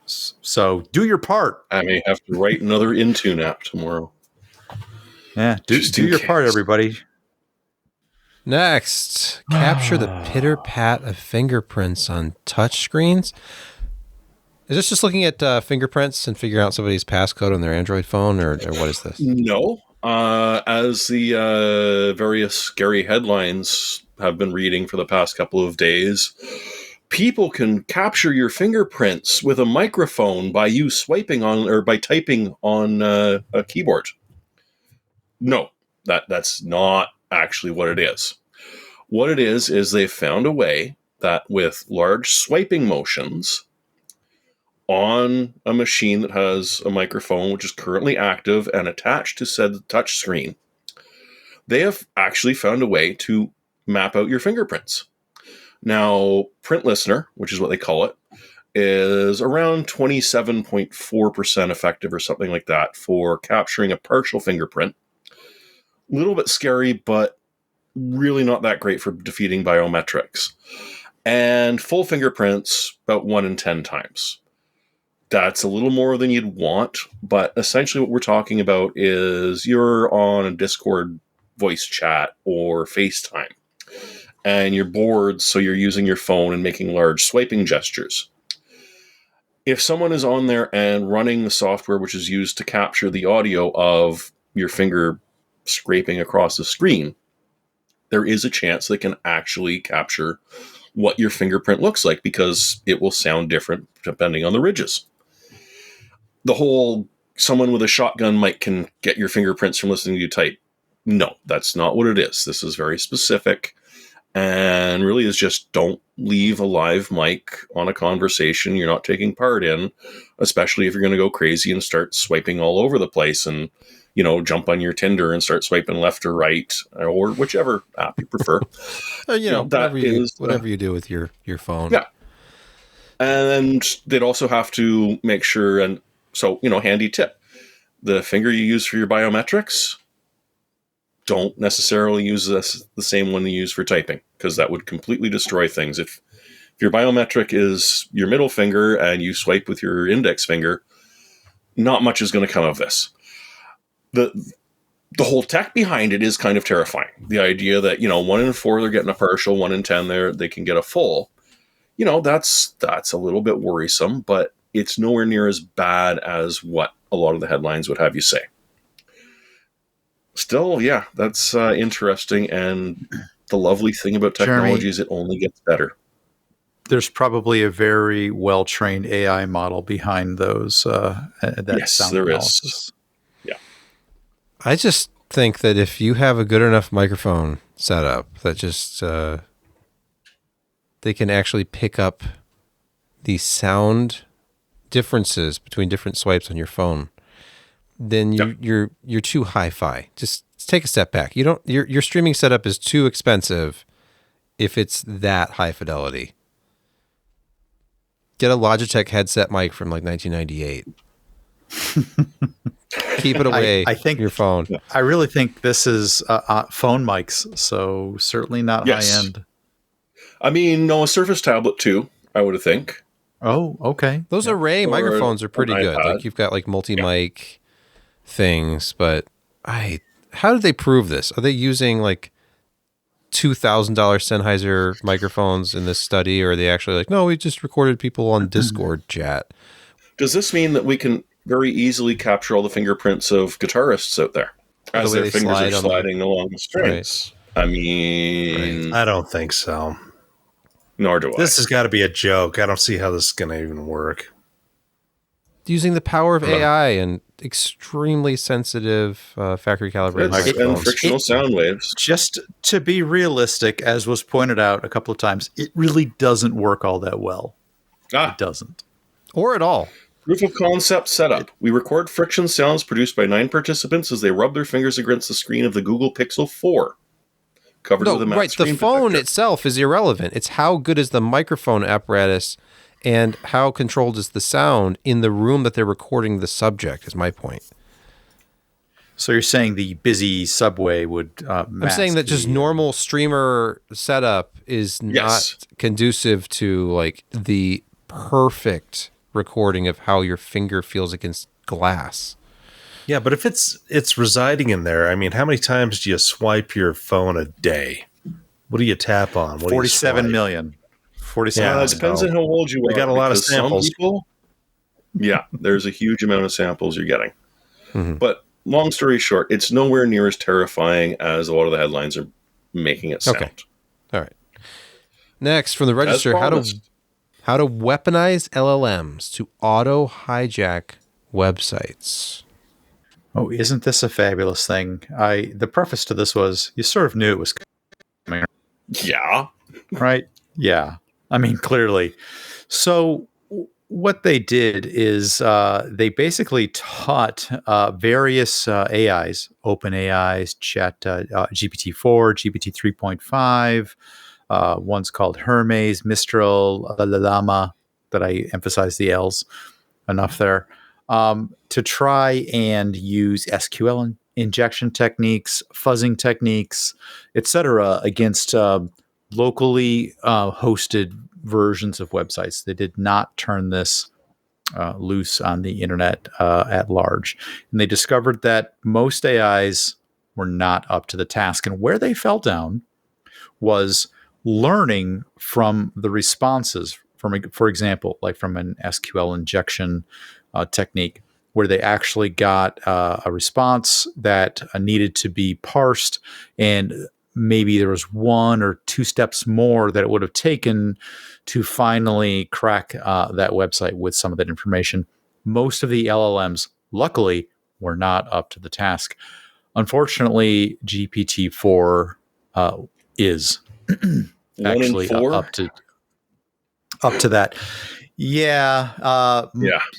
So do your part. I may have to write another Intune app tomorrow. Yeah, do your part, everybody. Next, capture the pitter-pat of fingerprints on touch screens. Is this just looking at fingerprints and figuring out somebody's passcode on their Android phone, or what is this? No. As the various scary headlines have been reading for the past couple of days, people can capture your fingerprints with a microphone by you swiping on or by typing on a keyboard. No, that's not actually what it is. What it is they found a way that with large swiping motions on a machine that has a microphone which is currently active and attached to said touch screen, they have actually found a way to map out your fingerprints. Now, print listener, which is what they call it, is around 27.4% effective or something like that for capturing a partial fingerprint. A little bit scary, but really not that great for defeating biometrics. And full fingerprints, about 1 in 10 times. That's a little more than you'd want, but essentially what we're talking about is you're on a Discord voice chat or FaceTime, and you're bored, so you're using your phone and making large swiping gestures. If someone is on there and running the software which is used to capture the audio of your finger scraping across the screen, there is a chance they can actually capture what your fingerprint looks like because it will sound different depending on the ridges. The whole someone with a shotgun mic can get your fingerprints from listening to you type. No, that's not what it is. This is very specific and really is just don't leave a live mic on a conversation you're not taking part in, especially if you're going to go crazy and start swiping all over the place and, jump on your Tinder and start swiping left or right or whichever app you prefer. Whatever you do with your phone. Yeah. And they'd also have to make sure, and so, handy tip. the finger you use for your biometrics, don't necessarily use the same one you use for typing, because that would completely destroy things. If your biometric is your middle finger and you swipe with your index finger, not much is going to come of this. The whole tech behind it is kind of terrifying. The idea that, 1 in 4 they're getting a partial, 1 in 10 they can get a full. That's a little bit worrisome, but it's nowhere near as bad as what a lot of the headlines would have you say. Still, yeah, that's interesting, and the lovely thing about technology is it only gets better. There's probably a very well-trained AI model behind those. Yes, there is. Yeah. I just think that if you have a good enough microphone setup that just they can actually pick up the sound differences between different swipes on your phone, then you're too hi-fi. Just take a step back. Your streaming setup is too expensive if it's that high fidelity. Get a Logitech headset mic from like 1998. Keep it away. I think your phone. I really think this is phone mics, so certainly not high end. I mean, no, a Surface tablet too, I would think. Oh, okay. Those Array microphones are pretty good. Like you've got like multi-mic things, but how did they prove this? Are they using like $2,000 Sennheiser microphones in this study, or are they actually like, no, we just recorded people on Discord chat? Does this mean that we can very easily capture all the fingerprints of guitarists out there as their fingers are sliding along the strings? Right. I mean... I don't think so. Nor do I. This has got to be a joke. I don't see how this is going to even work. Using the power of AI and extremely sensitive factory calibrated and frictional sound waves. Just to be realistic, as was pointed out a couple of times, it really doesn't work all that well. It doesn't. Or at all. Proof of concept setup. We record friction sounds produced by 9 participants as they rub their fingers against the screen of the Google Pixel 4. Covered with a matte screen the phone protector. itself is irrelevant. It's how good is the microphone apparatus and how controlled is the sound in the room that they're recording the subject, is my point. So you're saying the busy subway would I'm saying that just normal streamer setup is not conducive to like the perfect recording of how your finger feels against glass. Yeah, but if it's residing in there, I mean, how many times do you swipe your phone a day? What do you tap on? 47 million. 47 million. It depends on how old you are. We got a lot of samples. Some people, there's a huge amount of samples you're getting. Mm-hmm. But long story short, it's nowhere near as terrifying as a lot of the headlines are making it sound. Okay. All right. Next, from the Register, how to weaponize LLMs to auto hijack websites. Oh, isn't this a fabulous thing? The preface to this was, you sort of knew it was coming. Yeah. Right? Yeah. I mean, clearly. So what they did is they basically taught various AIs, open AIs, chat, GPT-4, GPT 3.5, one's called Hermes, Mistral, Llama, that I emphasize the L's enough there, to try and use SQL injection techniques, fuzzing techniques, etc., against locally hosted versions of websites. They did not turn this loose on the internet at large. And they discovered that most AIs were not up to the task. And where they fell down was learning from the responses, for example, like from an SQL injection technique, where they actually got a response that needed to be parsed, and maybe there was 1 or 2 steps more that it would have taken to finally crack that website with some of that information. Most of the LLMs, luckily, were not up to the task. Unfortunately, GPT-4 is actually up to that. Yeah.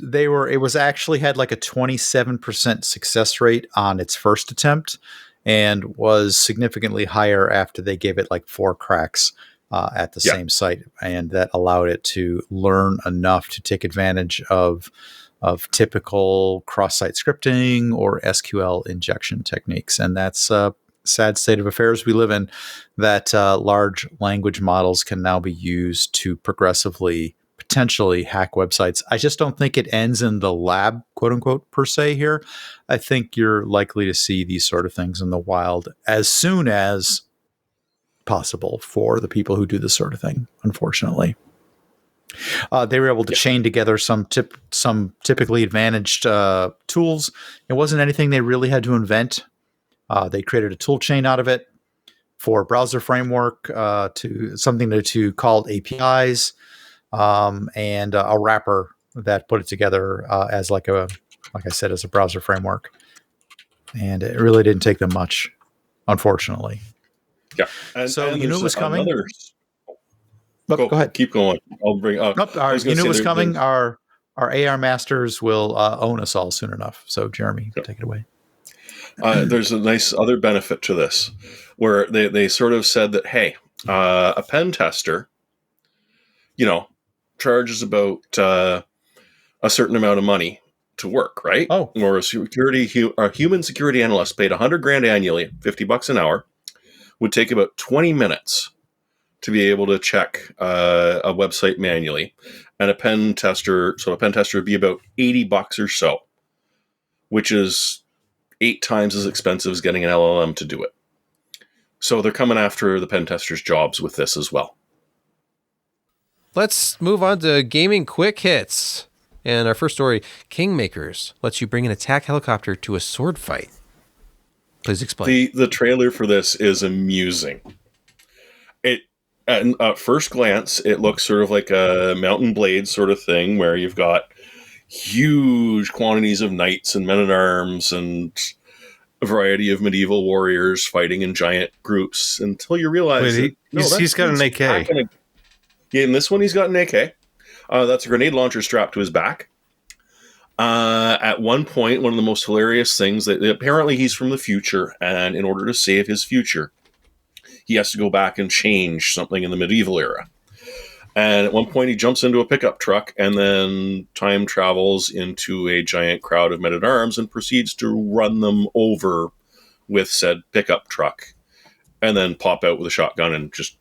It was actually had like a 27% success rate on its first attempt, and was significantly higher after they gave it like 4 cracks at the same site. And that allowed it to learn enough to take advantage of of typical cross-site scripting or SQL injection techniques. And that's a sad state of affairs we live in, that large language models can now be used to progressively potentially hack websites. I just don't think it ends in the lab, quote unquote, per se here. I think you're likely to see these sort of things in the wild as soon as possible for the people who do this sort of thing, unfortunately. They were able to chain together some typically advantaged tools. It wasn't anything they really had to invent. They created a tool chain out of it for browser framework, to something to called APIs, and a wrapper that put it together as like I said, as a browser framework. And it really didn't take them much, unfortunately. Yeah. And you knew it was coming. Go ahead. Keep going. I'll bring up. You knew it was coming. Our AR masters will own us all soon enough. So, Jeremy, take it away. There's a nice other benefit to this, where they sort of said that, hey, a pen tester, charges about a certain amount of money to work, right? Oh, or a human security analyst paid $100,000 annually, $50 an hour, would take about 20 minutes to be able to check a website manually, and a pen tester would be about $80 or so, which is 8 times as expensive as getting an LLM to do it. So they're coming after the pen testers' jobs with this as well. Let's move on to gaming quick hits. And our first story, Kingmakers lets you bring an attack helicopter to a sword fight. Please explain. The trailer for this is amusing. At first glance, it looks sort of like a Mountain Blade sort of thing, where you've got huge quantities of knights and men-at-arms and a variety of medieval warriors fighting in giant groups, until you realize he's got an AK. In this one, he's got an AK. That's a grenade launcher strapped to his back. At one point, one of the most hilarious things, that apparently he's from the future, and in order to save his future, he has to go back and change something in the medieval era. And at one point, he jumps into a pickup truck and then time travels into a giant crowd of men-at-arms and proceeds to run them over with said pickup truck, and then pop out with a shotgun and just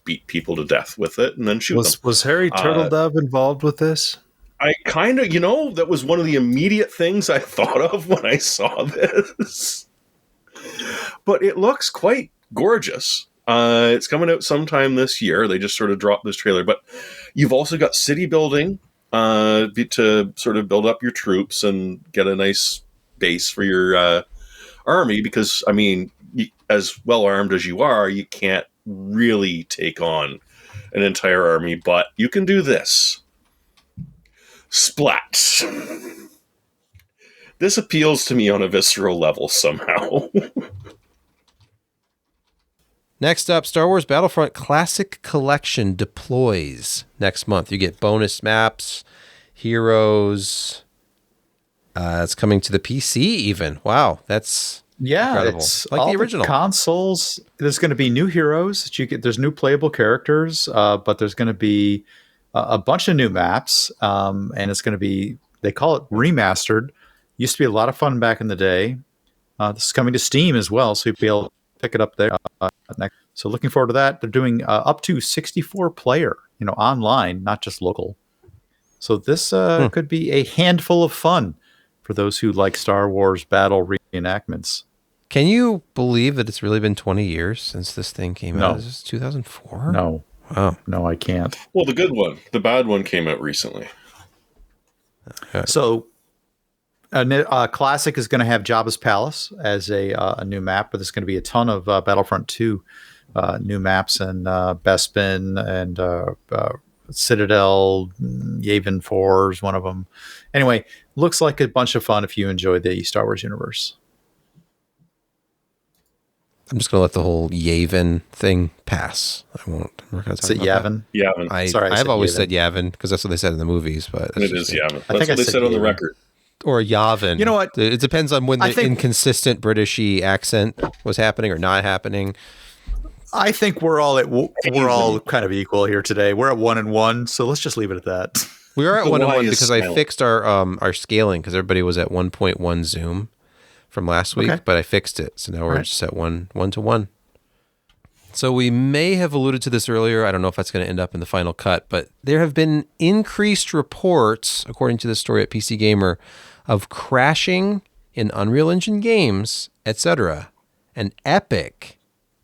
beat people to death with it and then shoot them. Was Harry Turtledove involved with this? I kind of, that was one of the immediate things I thought of when I saw this. But it looks quite gorgeous. It's coming out sometime this year. They just sort of dropped this trailer. But you've also got city building to sort of build up your troops and get a nice base for your army. Because, as well-armed as you are, you can't really take on an entire army. But you can do this. Splat. This appeals to me on a visceral level somehow. Next up, Star Wars Battlefront Classic Collection deploys next month. You get bonus maps, heroes. It's coming to the PC even. Wow, that's incredible. It's like all the original. The consoles. There's going to be new heroes that you get. There's new playable characters, but there's going to be a bunch of new maps, and it's going to be, they call it remastered. Used to be a lot of fun back in the day. This is coming to Steam as well, so you'll be able to pick it up there next. So looking forward to that. They're doing up to 64 player, online, not just local. So this could be a handful of fun for those who like Star Wars battle reenactments. Can you believe that it's really been 20 years since this thing came out? Is this 2004? No. Oh. No, I can't. Well, the good one. The bad one came out recently. Okay. So Classic is going to have Jabba's Palace as a new map, but there's going to be a ton of Battlefront 2 new maps, and Bespin and Citadel, Yavin 4 is one of them. Anyway, looks like a bunch of fun if you enjoy the Star Wars universe. I'm just going to let the whole Yavin thing pass. I won't. Is it Yavin? Yavin. I've always said Yavin because that's what they said in the movies. But it is Yavin. That's what they said on the record. Or Yavin. You know what? It depends on when the inconsistent Britishy accent was happening or not happening. I think we're all kind of equal here today. We're at 1-1, so let's just leave it at that. We are at The 1 to Y 1 is because I silent. fixed our scaling because everybody was at 1.1 zoom from last week, Okay. but I fixed it. So now we're Right. just at 1 to 1. So we may have alluded to this earlier. I don't know if that's going to end up in the final cut, but there have been increased reports, according to this story at PC Gamer, of crashing in Unreal Engine games, etc. And Epic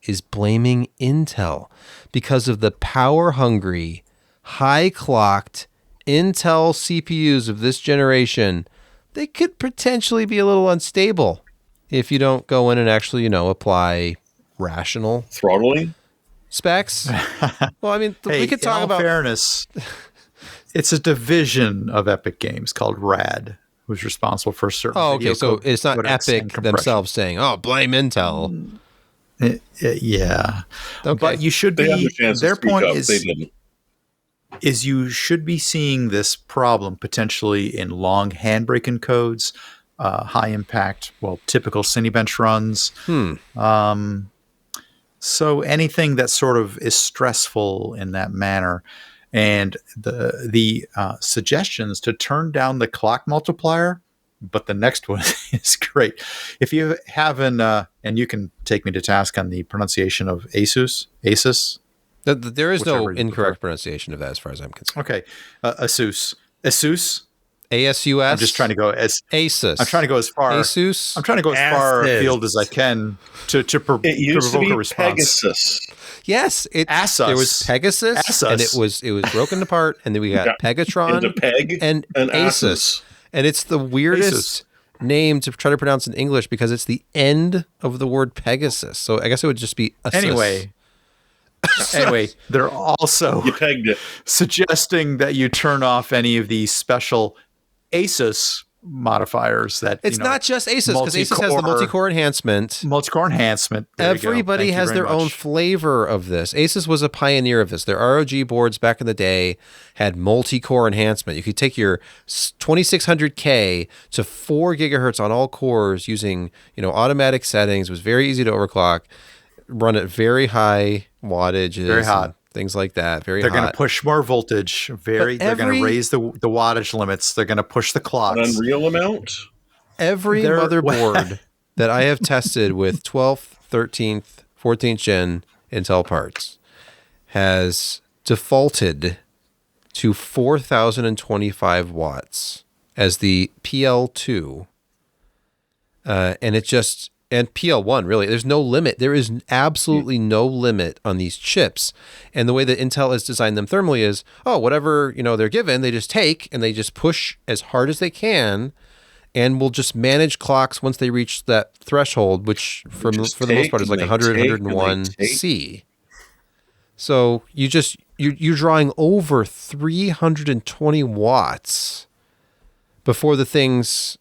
is blaming Intel because of the power-hungry, high-clocked Intel CPUs of this generation. They could potentially be a little unstable if you don't go in and actually, apply rational Throttling? specs. Well, I mean, we could talk about fairness. It's a division of Epic Games called RAD, who's responsible for certain. Oh, okay. So it's not codecs and Epic compression. themselves saying, "Oh, blame Intel." Yeah. Okay. But you should They had be. the chance to Their speak point up. is They didn't. you should be seeing this problem potentially in long handbrake encodes, high impact, typical Cinebench runs. So anything that sort of is stressful in that manner. And the suggestions to turn down the clock multiplier, but the next one is great. If you haven't, and you can take me to task on the pronunciation of Asus. There is no Whichever you incorrect prefer. pronunciation of that as far as I'm concerned. Okay, Asus. ASUS. ASUS. I'm just trying to go as Asus. I'm trying to go as far. Asus. I'm trying to go as far Asus. afield as I can to It used to provoke be a response. Pegasus. Yes, Asus. there was Pegasus, Asus. and it was broken apart, and then we got Yeah. Pegatron Into Peg and Asus. And it's the weirdest name to try to pronounce in English because it's the end of the word Pegasus. So I guess it would just be Asus. Anyway, they're also You pegged it. suggesting that you turn off any of these special Asus modifiers that It's not just Asus because Asus has the multi-core enhancement. multi-core enhancement. There you go. Everybody Thank you has very their own much. flavor of this. Asus was a pioneer of this. Their ROG boards back in the day had multi-core enhancement. You could take your 2600K to 4 gigahertz on all cores using, automatic settings. It was very easy to overclock, run at very high wattages, Very hot. and things like that. Very They're hot. going to push more voltage. They're going to raise the wattage limits. They're going to push the An clocks. unreal amount? Every They're- motherboard that I have tested with 12th, 13th, 14th gen Intel parts has defaulted to 4,025 watts as the PL2. And PL1, really, there's no limit. There is absolutely no limit on these chips. And the way that Intel has designed them thermally is, whatever, they're given, they just take and they just push as hard as they can, and we'll just manage clocks once they reach that threshold, which for the most part is like 100, 101 C. So you're drawing over 320 watts before the things,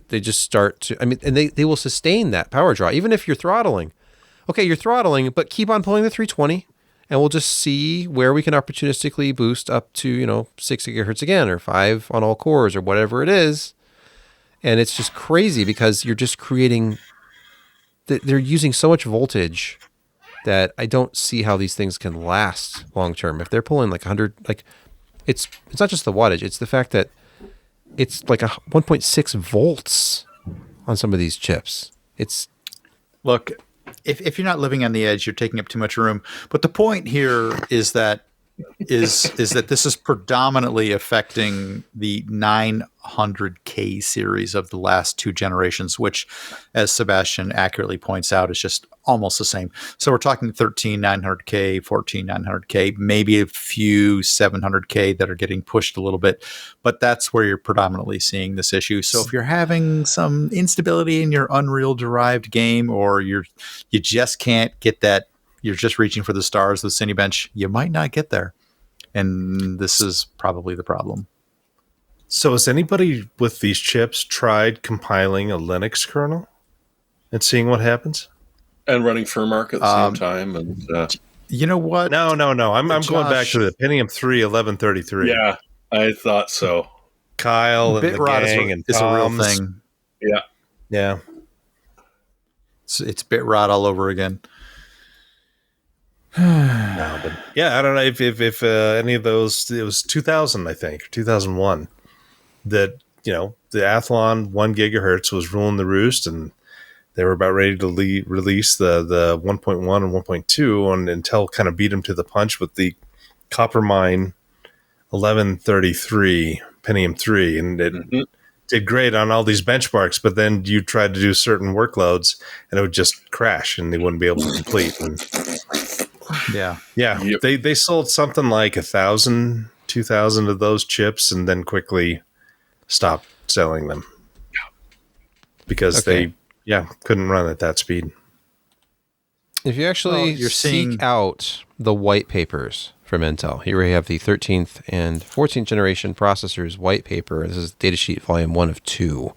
they just start to, and they will sustain that power draw, even if you're throttling. Okay, you're throttling, but keep on pulling the 320, and we'll just see where we can opportunistically boost up to, 6 gigahertz again, or 5 on all cores, or whatever it is. And it's just crazy because you're just creating, they're using so much voltage that I don't see how these things can last long term. If they're pulling like 100, it's not just the wattage, it's the fact that it's like 1.6 volts on some of these chips. Look, if you're not living on the edge, you're taking up too much room. But the point here is that that this is predominantly affecting the 900K series of the last 2 generations, which, as Sebastian accurately points out, is just almost the same. So we're talking 13 900K, 14 900K, maybe a few 700K that are getting pushed a little bit, but that's where you're predominantly seeing this issue. So if you're having some instability in your Unreal derived game, or you just can't get that, you're just reaching for the stars with Cinebench, you might not get there. And this is probably the problem. So has anybody with these chips tried compiling a Linux kernel and seeing what happens? And running Furmark at the same time. And You know what? No. I'm going back to the Pentium 3 1133. yeah, I thought so. Kyle and the Bitrot gang and is a real Tom's. thing. Yeah. Yeah. It's bitrot all over again. No, but yeah, I don't know if any of those. It was 2000, I think, 2001. That the Athlon 1 gigahertz was ruling the roost, and they were about ready to release the 1.1 and 1.2, and Intel kind of beat them to the punch with the Coppermine 1133 Pentium 3, and it did great on all these benchmarks. But then you tried to do certain workloads, and it would just crash, and they wouldn't be able to complete. And yeah, yep. They sold something like 1,000, 2,000 of those chips, and then quickly stopped selling them because they couldn't run at that speed. If you actually seek out the white papers from Intel, here we have the 13th and 14th generation processors white paper. This is datasheet volume 1 of 2.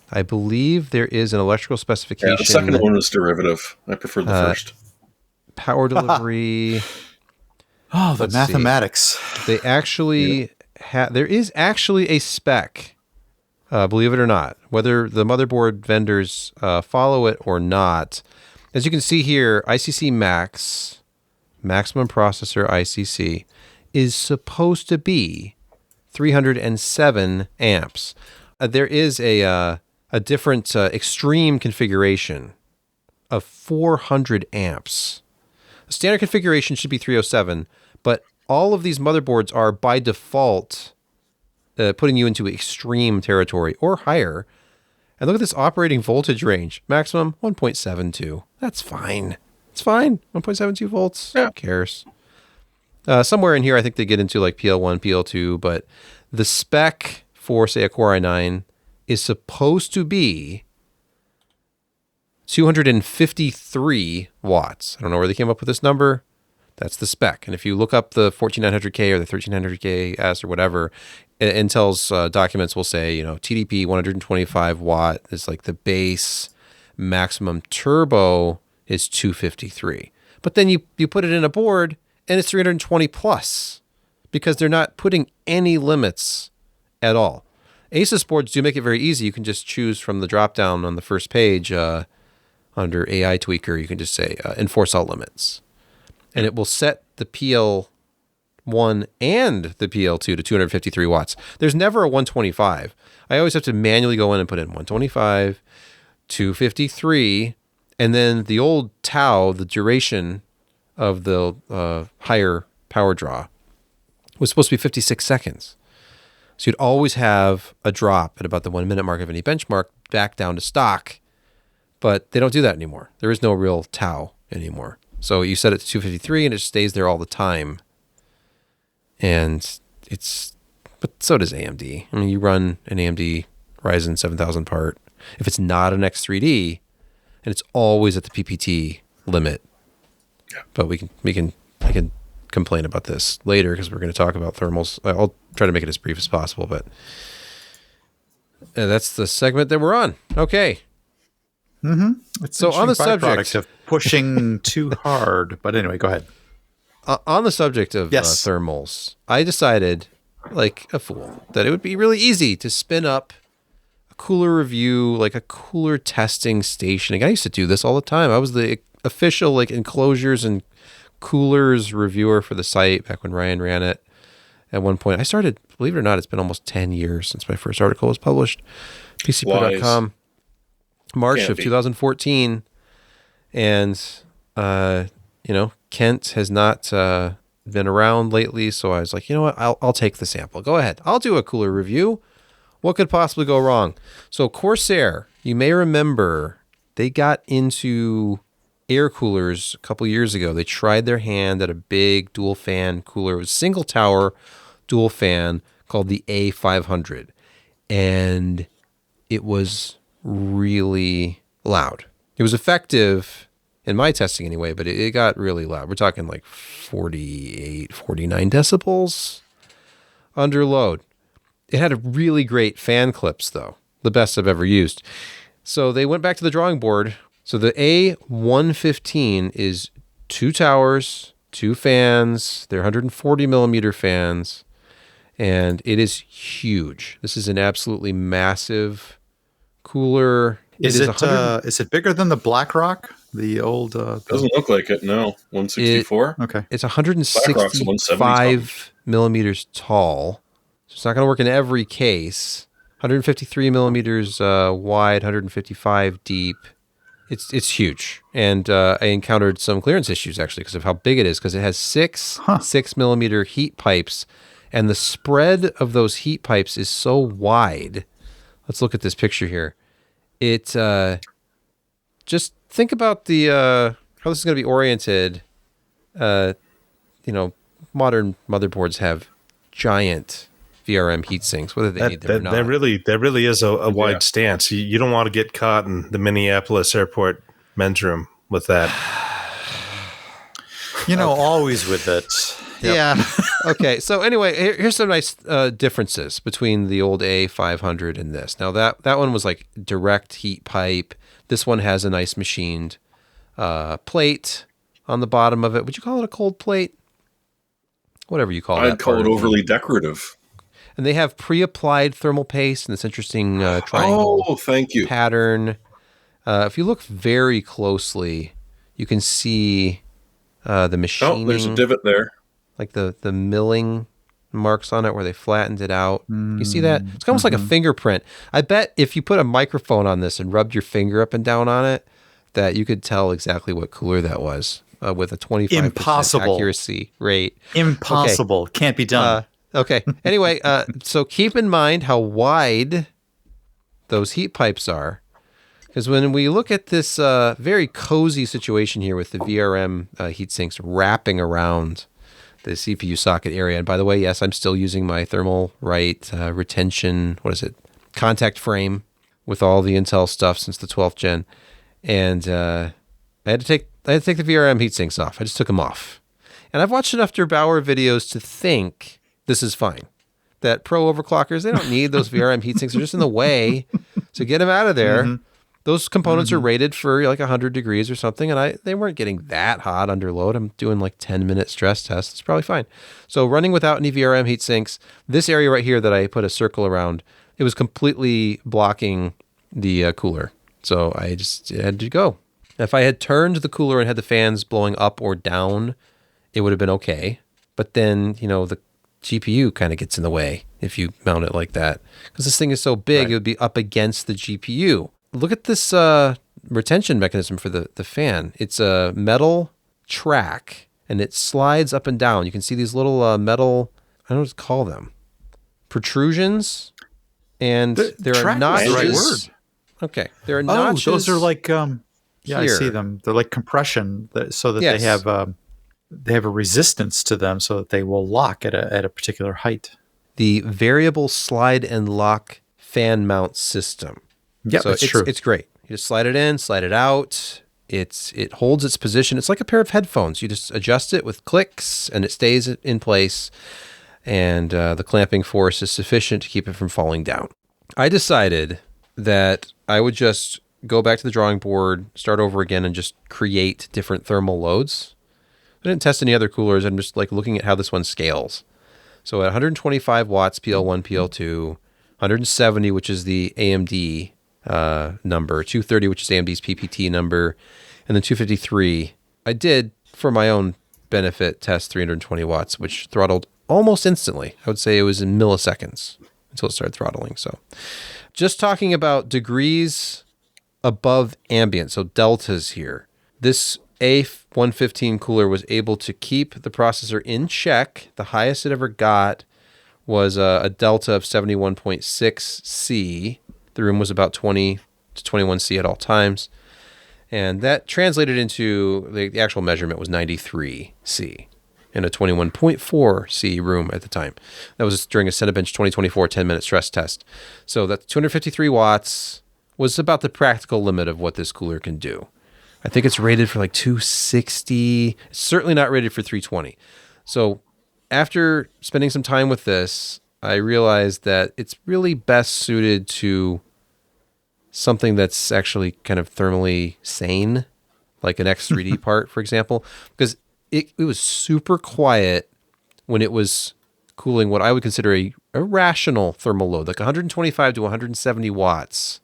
I believe there is an electrical specification. Yeah, the second one was derivative. I prefer the first. Power delivery. The mathematics. They actually there is actually a spec, believe it or not, whether the motherboard vendors follow it or not. As you can see here, ICC Max, maximum processor ICC, is supposed to be 307 amps. There is a different extreme configuration of 400 amps. The standard configuration should be 307, but all of these motherboards are by default putting you into extreme territory or higher. And look at this operating voltage range. Maximum 1.72. That's fine. It's fine. 1.72 volts. Yeah. Who cares? Somewhere in here, I think they get into like PL1, PL2, but the spec for, say, a Core i9 is supposed to be 253 watts. I don't know where they came up with this number. That's the spec. And if you look up the 14900K or the 1300KS or whatever, Intel's documents will say, TDP 125 watt is like the base. Maximum turbo is 253. But then you put it in a board and it's 320 plus because they're not putting any limits at all. Asus boards do make it very easy. You can just choose from the drop down on the first page under AI Tweaker. You can just say enforce all limits. And it will set the PL1 and the PL2 to 253 watts. There's never a 125. I always have to manually go in and put in 125, 253, and then the old tau, the duration of the higher power draw, was supposed to be 56 seconds. So you'd always have a drop at about the 1 minute mark of any benchmark back down to stock, but they don't do that anymore. There is no real tau anymore. So you set it to 253 and it stays there all the time. And but so does AMD. I mean, you run an AMD Ryzen 7000 part. If it's not an X3D, and it's always at the PPT limit. Yeah. But I can complain about this later because we're going to talk about thermals. I'll try to make it as brief as possible, but that's the segment that we're on. Okay. Mm-hmm. So on the subject of pushing too hard, but anyway, go ahead. On the subject of thermals, I decided, like a fool, that it would be really easy to spin up a cooler review, like a cooler testing station. I used to do this all the time. I was the official enclosures and coolers reviewer for the site back when Ryan ran it. At one point, I started, believe it or not, it's been almost 10 years since my first article was published. PCPer.com. March of 2014, and Kent has not been around lately, so I was like, you know what, I'll take the sample. Go ahead, I'll do a cooler review. What could possibly go wrong? So Corsair, you may remember, they got into air coolers a couple years ago. They tried their hand at a big dual fan cooler. It was single tower dual fan called the A500, and it was really loud. It was effective in my testing anyway, but it got really loud. We're talking like 48, 49 decibels under load. It had a really great fan clips though, the best I've ever used. So they went back to the drawing board. So the A115 is 2 towers, 2 fans. They're 140 millimeter fans, and it is huge. This is an absolutely massive cooler. Is it bigger than the BlackRock? The old doesn't look like it. No, 164. Okay, it's 165 millimeters tall. So it's not going to work in every case. 153 millimeters wide, 155 deep. It's huge, and I encountered some clearance issues actually because of how big it is. Because it has 6 millimeter heat pipes, and the spread of those heat pipes is so wide. Let's look at this picture here. It just think about the how this is going to be oriented. Modern motherboards have giant VRM heatsinks, whether they need them or not. That really is a wide stance. You don't want to get caught in the Minneapolis airport men's room with that. Always with it. Yep. Yeah. Okay. So anyway, here's some nice differences between the old A500 and this. Now that one was like direct heat pipe. This one has a nice machined plate on the bottom of it. Would you call it a cold plate? Whatever you call it. I'd call it overly decorative. And they have pre-applied thermal paste in this interesting triangle pattern. If you look very closely, you can see the machining. Oh, there's a divot there. Like the milling marks on it where they flattened it out. You see that? It's almost like a fingerprint. I bet if you put a microphone on this and rubbed your finger up and down on it, that you could tell exactly what cooler that was with a 25% accuracy rate. Impossible. Okay. Can't be done. Okay. Anyway, so keep in mind how wide those heat pipes are. Because when we look at this very cozy situation here with the VRM heat sinks wrapping around the CPU socket area. And by the way, yes, I'm still using my thermal retention, contact frame with all the Intel stuff since the 12th gen. And I had to take the VRM heat sinks off. I just took them off. And I've watched enough Der Bauer videos to think this is fine. That pro overclockers, they don't need those VRM heatsinks. They're just in the way. So get them out of there. Mm-hmm. Those components are rated for like 100 degrees or something, and they weren't getting that hot under load. I'm doing like 10-minute stress tests. It's probably fine. So running without any VRM heatsinks, this area right here that I put a circle around, it was completely blocking the cooler. So I just had to go. If I had turned the cooler and had the fans blowing up or down, it would have been okay. But then, the GPU kind of gets in the way if you mount it like that. Because this thing is so big, It would be up against the GPU. Look at this retention mechanism for the fan. It's a metal track, and it slides up and down. You can see these little metal, I don't know what to call them, protrusions. And there are notches. Right word. Okay. There are notches. Those are like, I see them. They're like compression so that they have a resistance to them so that they will lock at a particular height. The variable slide and lock fan mount system. Yeah, that's true. It's great. You just slide it in, slide it out. It holds its position. It's like a pair of headphones. You just adjust it with clicks, and it stays in place. And the clamping force is sufficient to keep it from falling down. I decided that I would just go back to the drawing board, start over again, and just create different thermal loads. I didn't test any other coolers. I'm just like looking at how this one scales. So at 125 watts, PL1, PL2, 170, which is the AMD number, 230, which is AMD's PPT number, and then 253. I did, for my own benefit, test 320 watts, which throttled almost instantly. I would say it was in milliseconds until it started throttling. So just talking about degrees above ambient, so deltas here. This A115 cooler was able to keep the processor in check. The highest it ever got was a delta of 71.6 C. The room was about 20 to 21 C at all times. And that translated into, the actual measurement was 93 C in a 21.4 C room at the time. That was during a Cinebench 2024 10-minute stress test. So that 253 watts was about the practical limit of what this cooler can do. I think it's rated for like 260. It's certainly not rated for 320. So after spending some time with this, I realized that it's really best suited to something that's actually kind of thermally sane, like an X3D part, for example, because it was super quiet when it was cooling what I would consider a rational thermal load, like 125 to 170 watts.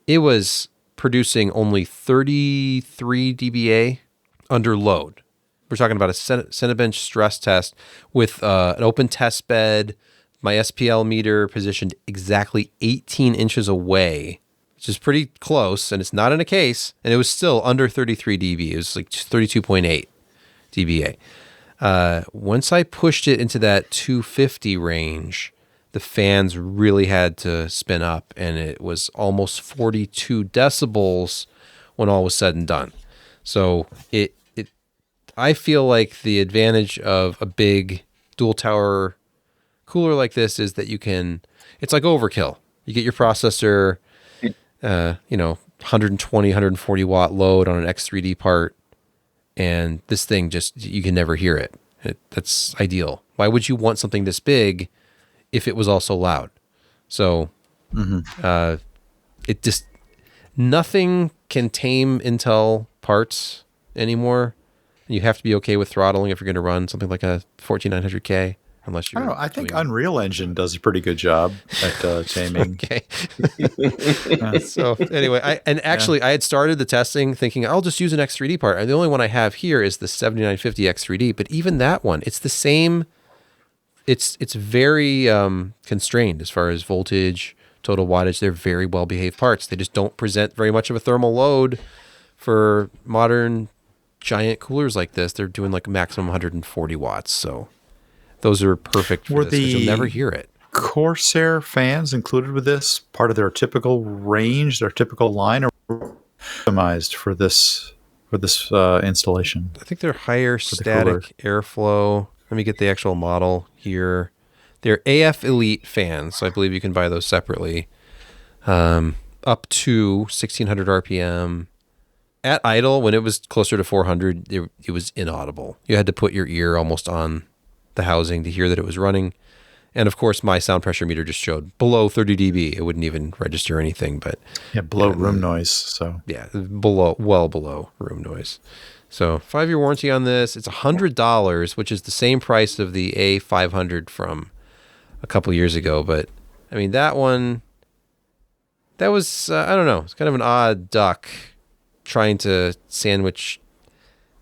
It was producing only 33 dBA under load. We're talking about a Cinebench stress test with an open test bed, my SPL meter positioned exactly 18 inches away, which is pretty close, and it's not in a case, and it was still under 33 dB. It was like 32.8 dBA. Once I pushed it into that 250 range, the fans really had to spin up, and it was almost 42 decibels when all was said and done. So I feel like the advantage of a big dual tower cooler like this is that it's like overkill. You get your processor, 120, 140 watt load on an X3D part, and this thing you can never hear it. That's ideal. Why would you want something this big if it was also loud? So nothing can tame Intel parts anymore. You have to be okay with throttling if you're going to run something like a 14900K, unless you're. I think Unreal Engine does a pretty good job at taming. Okay. So anyway, I had started the testing thinking I'll just use an X3D part. And the only one I have here is the 7950 X3D, but even that one, it's the same. It's very constrained as far as voltage, total wattage. They're very well behaved parts. They just don't present very much of a thermal load for modern giant coolers like this. They're doing like maximum 140 watts. So those are perfect for this, because you'll never hear it. Corsair fans included with this part of their typical range, their typical line, or optimized for this installation? I think they're higher static airflow. Let me get the actual model here. They're AF Elite fans, so I believe you can buy those separately. Up to 1600 RPM. At idle, when it was closer to 400, it was inaudible. You had to put your ear almost on the housing to hear that it was running. And of course, my sound pressure meter just showed below 30 dB. It wouldn't even register anything, but below room noise. So well below room noise. So 5-year warranty on this. It's $100, which is the same price of the A500 from a couple years ago. But I mean, that one, that was I don't know. It's kind of an odd duck, trying to sandwich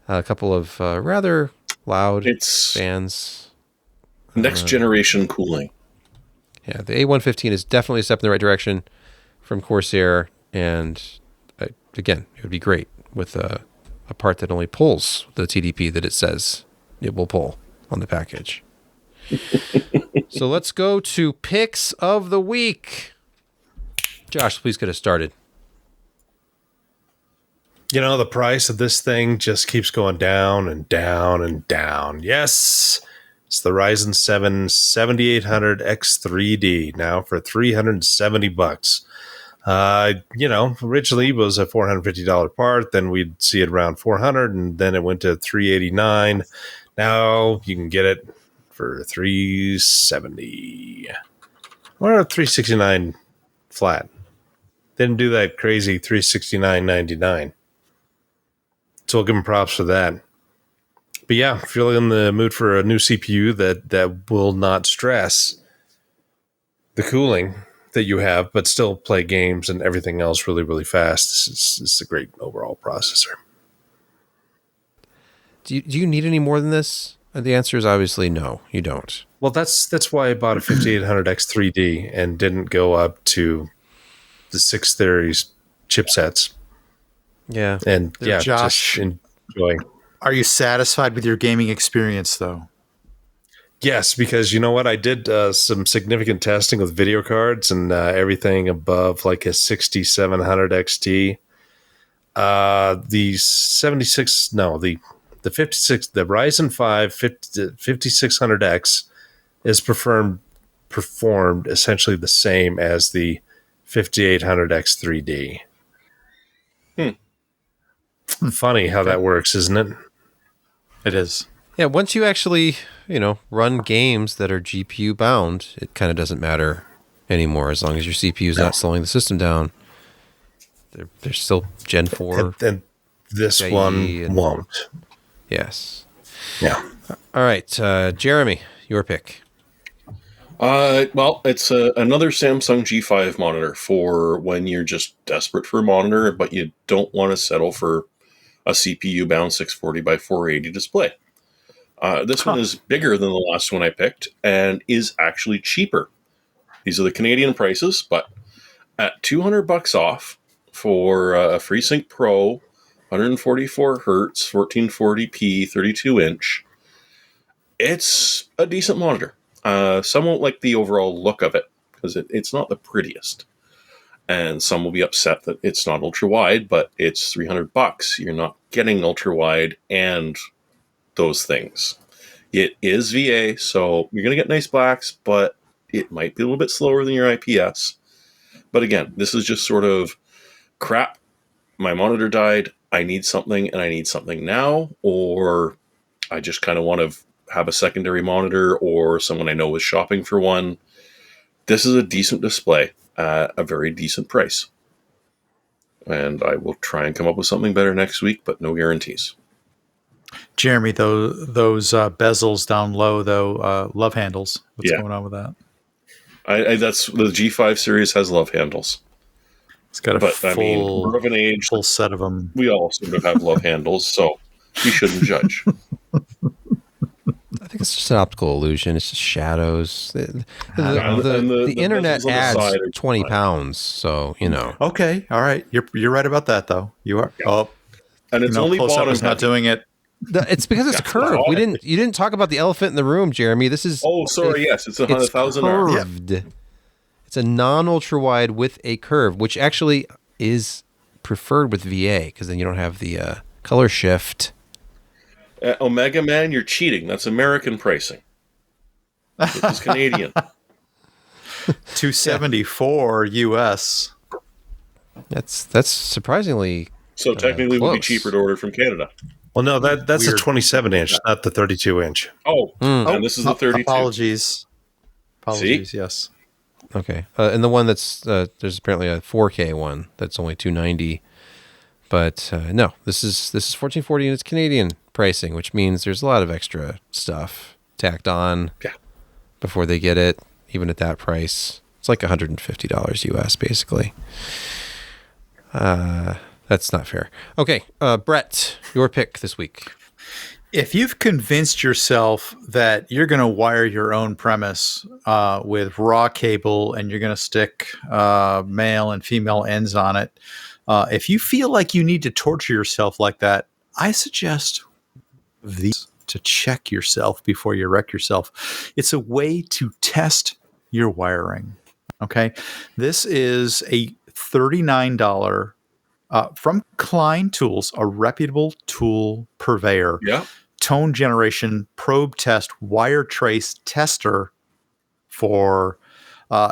a couple of rather loud fans. Next generation cooling. Yeah, the A115 is definitely a step in the right direction from Corsair. And again, it would be great with a part that only pulls the TDP that it says it will pull on the package. So let's go to picks of the week. Josh, please get us started. You know, the price of this thing just keeps going down and down and down. Yes, it's the Ryzen 7 7800 X3D now for $370. Originally it was a $450 part, then we'd see it around $400, and then it went to $389. Now you can get it for $370 or $369 flat. Didn't do that crazy $369.99. So I'll give them props for that. But yeah, if you're in the mood for a new CPU that will not stress the cooling that you have, but still play games and everything else really, really fast, this is a great overall processor. Do you need any more than this? The answer is obviously no, you don't. Well, that's why I bought a 5800 X3D and didn't go up to the 6 Theories chipsets. Yeah. And Josh, just enjoy. Are you satisfied with your gaming experience, though? Yes, because you know what? I did some significant testing with video cards and everything above like a 6700 XT. The 56, the Ryzen 5 5600X is performed essentially the same as the 5800 X3D. Funny how that works, isn't it? It is. Yeah, once you actually, run games that are GPU bound, it kind of doesn't matter anymore as long as your CPU is not slowing the system down. They're still Gen 4. And this one won't. Yes. Yeah. All right, Jeremy, your pick. Well, it's another Samsung G5 monitor for when you're just desperate for a monitor, but you don't want to settle for a CPU-bound 640 by 480 display. This one is bigger than the last one I picked and is actually cheaper. These are the Canadian prices, but at $200 off for a FreeSync Pro, 144 hertz, 1440p, 32-inch, it's a decent monitor. Some won't like the overall look of it because it's not the prettiest. And some will be upset that it's not ultra-wide, but it's $300. You're not getting ultra-wide and those things. It is VA, so you're going to get nice blacks, but it might be a little bit slower than your IPS. But again, this is just sort of crap. My monitor died. I need something, and I need something now, or I just kind of want to have a secondary monitor, or someone I know is shopping for one. This is a decent display at a very decent price. And I will try and come up with something better next week, but no guarantees. Jeremy, those bezels down low, though, love handles. What's going on with that? That's the G5 series has love handles. It's got we're of an age, full set of them. We all sort of have love handles, so we shouldn't judge. I think it's just an optical illusion. It's just shadows. The internet adds 20 pounds, so you know. Okay, all right. You're right about that, though. You are. Yeah. Oh, and it's only bottom is not doing it. It's because it's curved. You didn't talk about the elephant in the room, Jeremy. This is. Oh, sorry. Yes, it's 100,000 curved. Yeah. It's a non-ultra wide with a curve, which actually is preferred with VA because then you don't have the color shift. Omega Man, you're cheating. That's American pricing. This is Canadian. $274 US. That's surprisingly. So technically, it would be cheaper to order from Canada. Well, no, that's a 27-inch, not the 32-inch. Oh, and this is the 32. Apologies. See? Yes. Okay, and the one that's there's apparently a 4K one that's only $290. But no, this is 1440 and it's Canadian pricing, which means there's a lot of extra stuff tacked on before they get it, even at that price. It's like $150 US, basically. That's not fair. Okay, Brett, your pick this week. If you've convinced yourself that you're going to wire your own premise with raw cable and you're going to stick male and female ends on it, if you feel like you need to torture yourself like that, I suggest these to check yourself before you wreck yourself. It's a way to test your wiring. Okay. This is a $39 from Klein Tools, a reputable tool purveyor. Yeah. Tone generation probe test wire trace tester for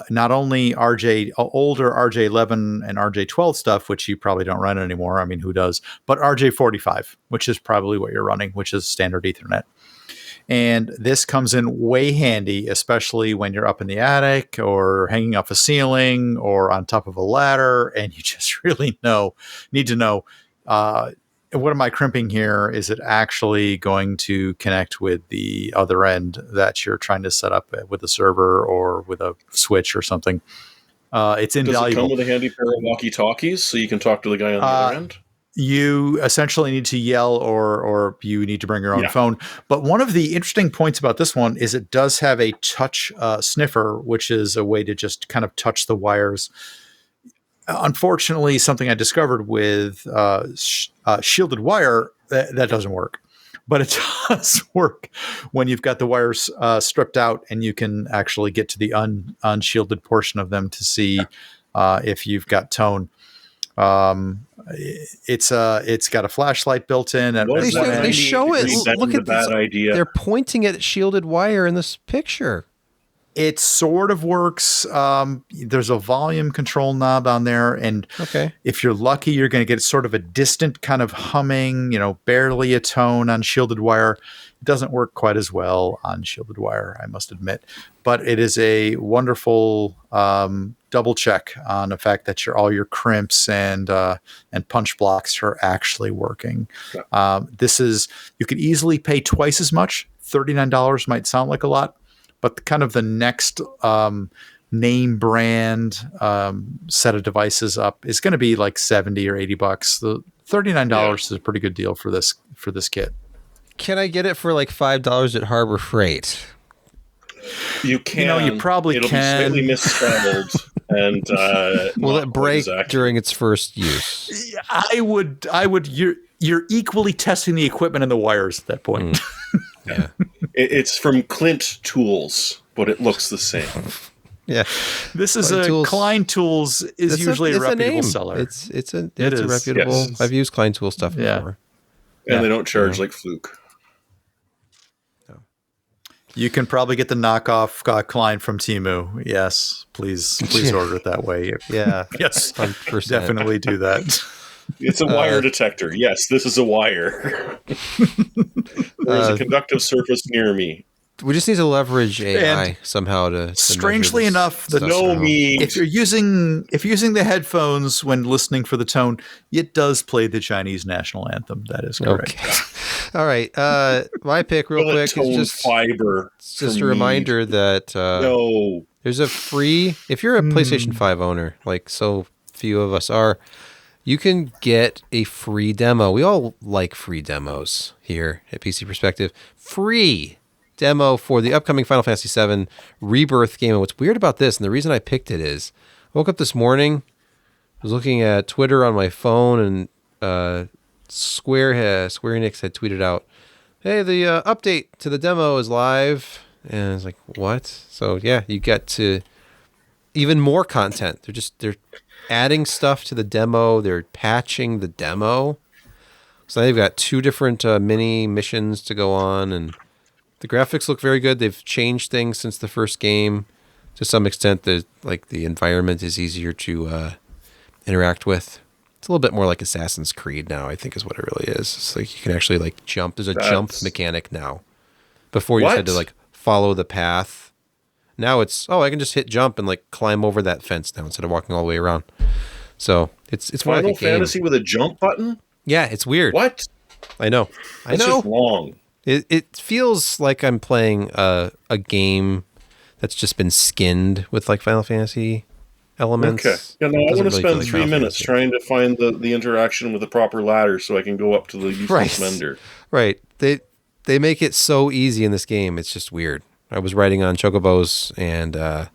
not only older RJ11 and RJ12 stuff, which you probably don't run anymore. I mean, who does? But RJ45, which is probably what you're running, which is standard Ethernet. And this comes in way handy, especially when you're up in the attic or hanging off a ceiling or on top of a ladder, and you just really need to know, what am I crimping here? Is it actually going to connect with the other end that you're trying to set up with a server or with a switch or something? It's invaluable. Does it come with a handy pair of walkie-talkies so you can talk to the guy on the other end? You essentially need to yell or you need to bring your own phone. But one of the interesting points about this one is it does have a touch sniffer, which is a way to just kind of touch the wires. Unfortunately, something I discovered with shielded wire, that doesn't work. But it does work when you've got the wires stripped out and you can actually get to the unshielded portion of them to see if you've got tone. It's got a flashlight built in. They show it. Look at that idea. They're pointing at shielded wire in this picture. It sort of works. There's a volume control knob on there, and if you're lucky, you're going to get sort of a distant kind of humming, barely a tone on shielded wire. It doesn't work quite as well on shielded wire, I must admit, but it is a wonderful double check on the fact that all your crimps and punch blocks are actually working. You could easily pay twice as much. $39 might sound like a lot, but kind of the next name brand set of devices up is going to be like $70 or $80. The $39 is a pretty good deal for this kit. Can I get it for like $5 at Harbor Freight? You can. You probably It'll can. be slightly misspelled, and will it break during its first use? I would. You're equally testing the equipment and the wires at that point. Yeah, it's from Clint Tools, but it looks the same. Yeah, this is Klein Tools is usually a reputable seller. It's a reputable. Yes. I've used Klein Tools stuff before, and they don't charge like Fluke. You can probably get the knockoff Klein from Temu. Yes, please order it that way. Yeah, yes, 100%. Definitely do that. It's a wire detector. Yes, this is a wire. There's a conductive surface near me. We just need to leverage AI somehow to strangely enough, if you're using the headphones when listening for the tone, it does play the Chinese national anthem. That is correct. Okay. All right. My pick real quick is just fiber. It's just a reminder that there's a free, if you're a PlayStation 5 owner, like so few of us are, you can get a free demo. We all like free demos here at PC Perspective. Free demo for the upcoming Final Fantasy VII Rebirth game. And what's weird about this, and the reason I picked it is, I woke up this morning, was looking at Twitter on my phone, and Square Enix had tweeted out, "Hey, the update to the demo is live." And I was like, "What?" So yeah, you get to even more content. They're adding stuff to the demo. They're patching the demo. So they've got 2 different mini missions to go on, and the graphics look very good. They've changed things since the first game to some extent. The environment is easier to interact with. It's a little bit more like Assassin's Creed now, I think is what it really is. It's like you can actually jump. There's a jump mechanic now. Before you had to follow the path. Now it's I can just hit jump and climb over that fence now instead of walking all the way around. So it's more like a game. Final Fantasy with a jump button? Yeah, it's weird. What? I know. That's just wrong. It feels like I'm playing a game that's just been skinned with Final Fantasy elements. Okay. Yeah, no, I want to spend 3 minutes trying to find the interaction with the proper ladder so I can go up to the useless mender. Right. They make it so easy in this game. It's just weird. I was riding on chocobos, and I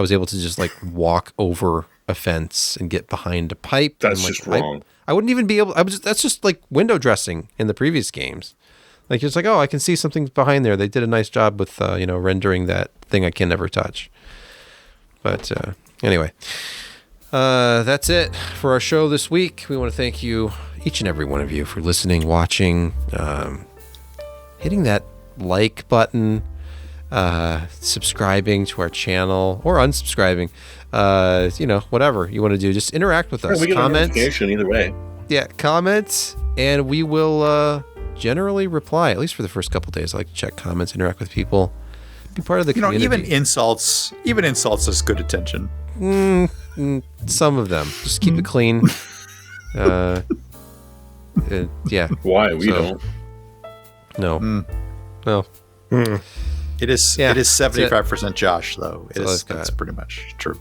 was able to just walk over a fence and get behind a pipe. That's just wrong. I wouldn't even be able. That's just window dressing in the previous games. It's I can see something behind there. They did a nice job with rendering that thing I can never touch. But anyway, that's it for our show this week. We want to thank you, each and every one of you, for listening, watching, hitting that like button, subscribing to our channel, or unsubscribing. Whatever you want to do, just interact with us. We get a notification either way. Yeah, comments, and we will generally reply, at least for the first couple days. I like to check comments, interact with people, be part of the community. Even insults is good attention. Some of them. Just keep it clean. Yeah. Why? We don't. No. No. It is 75% Josh, though. That's pretty much true.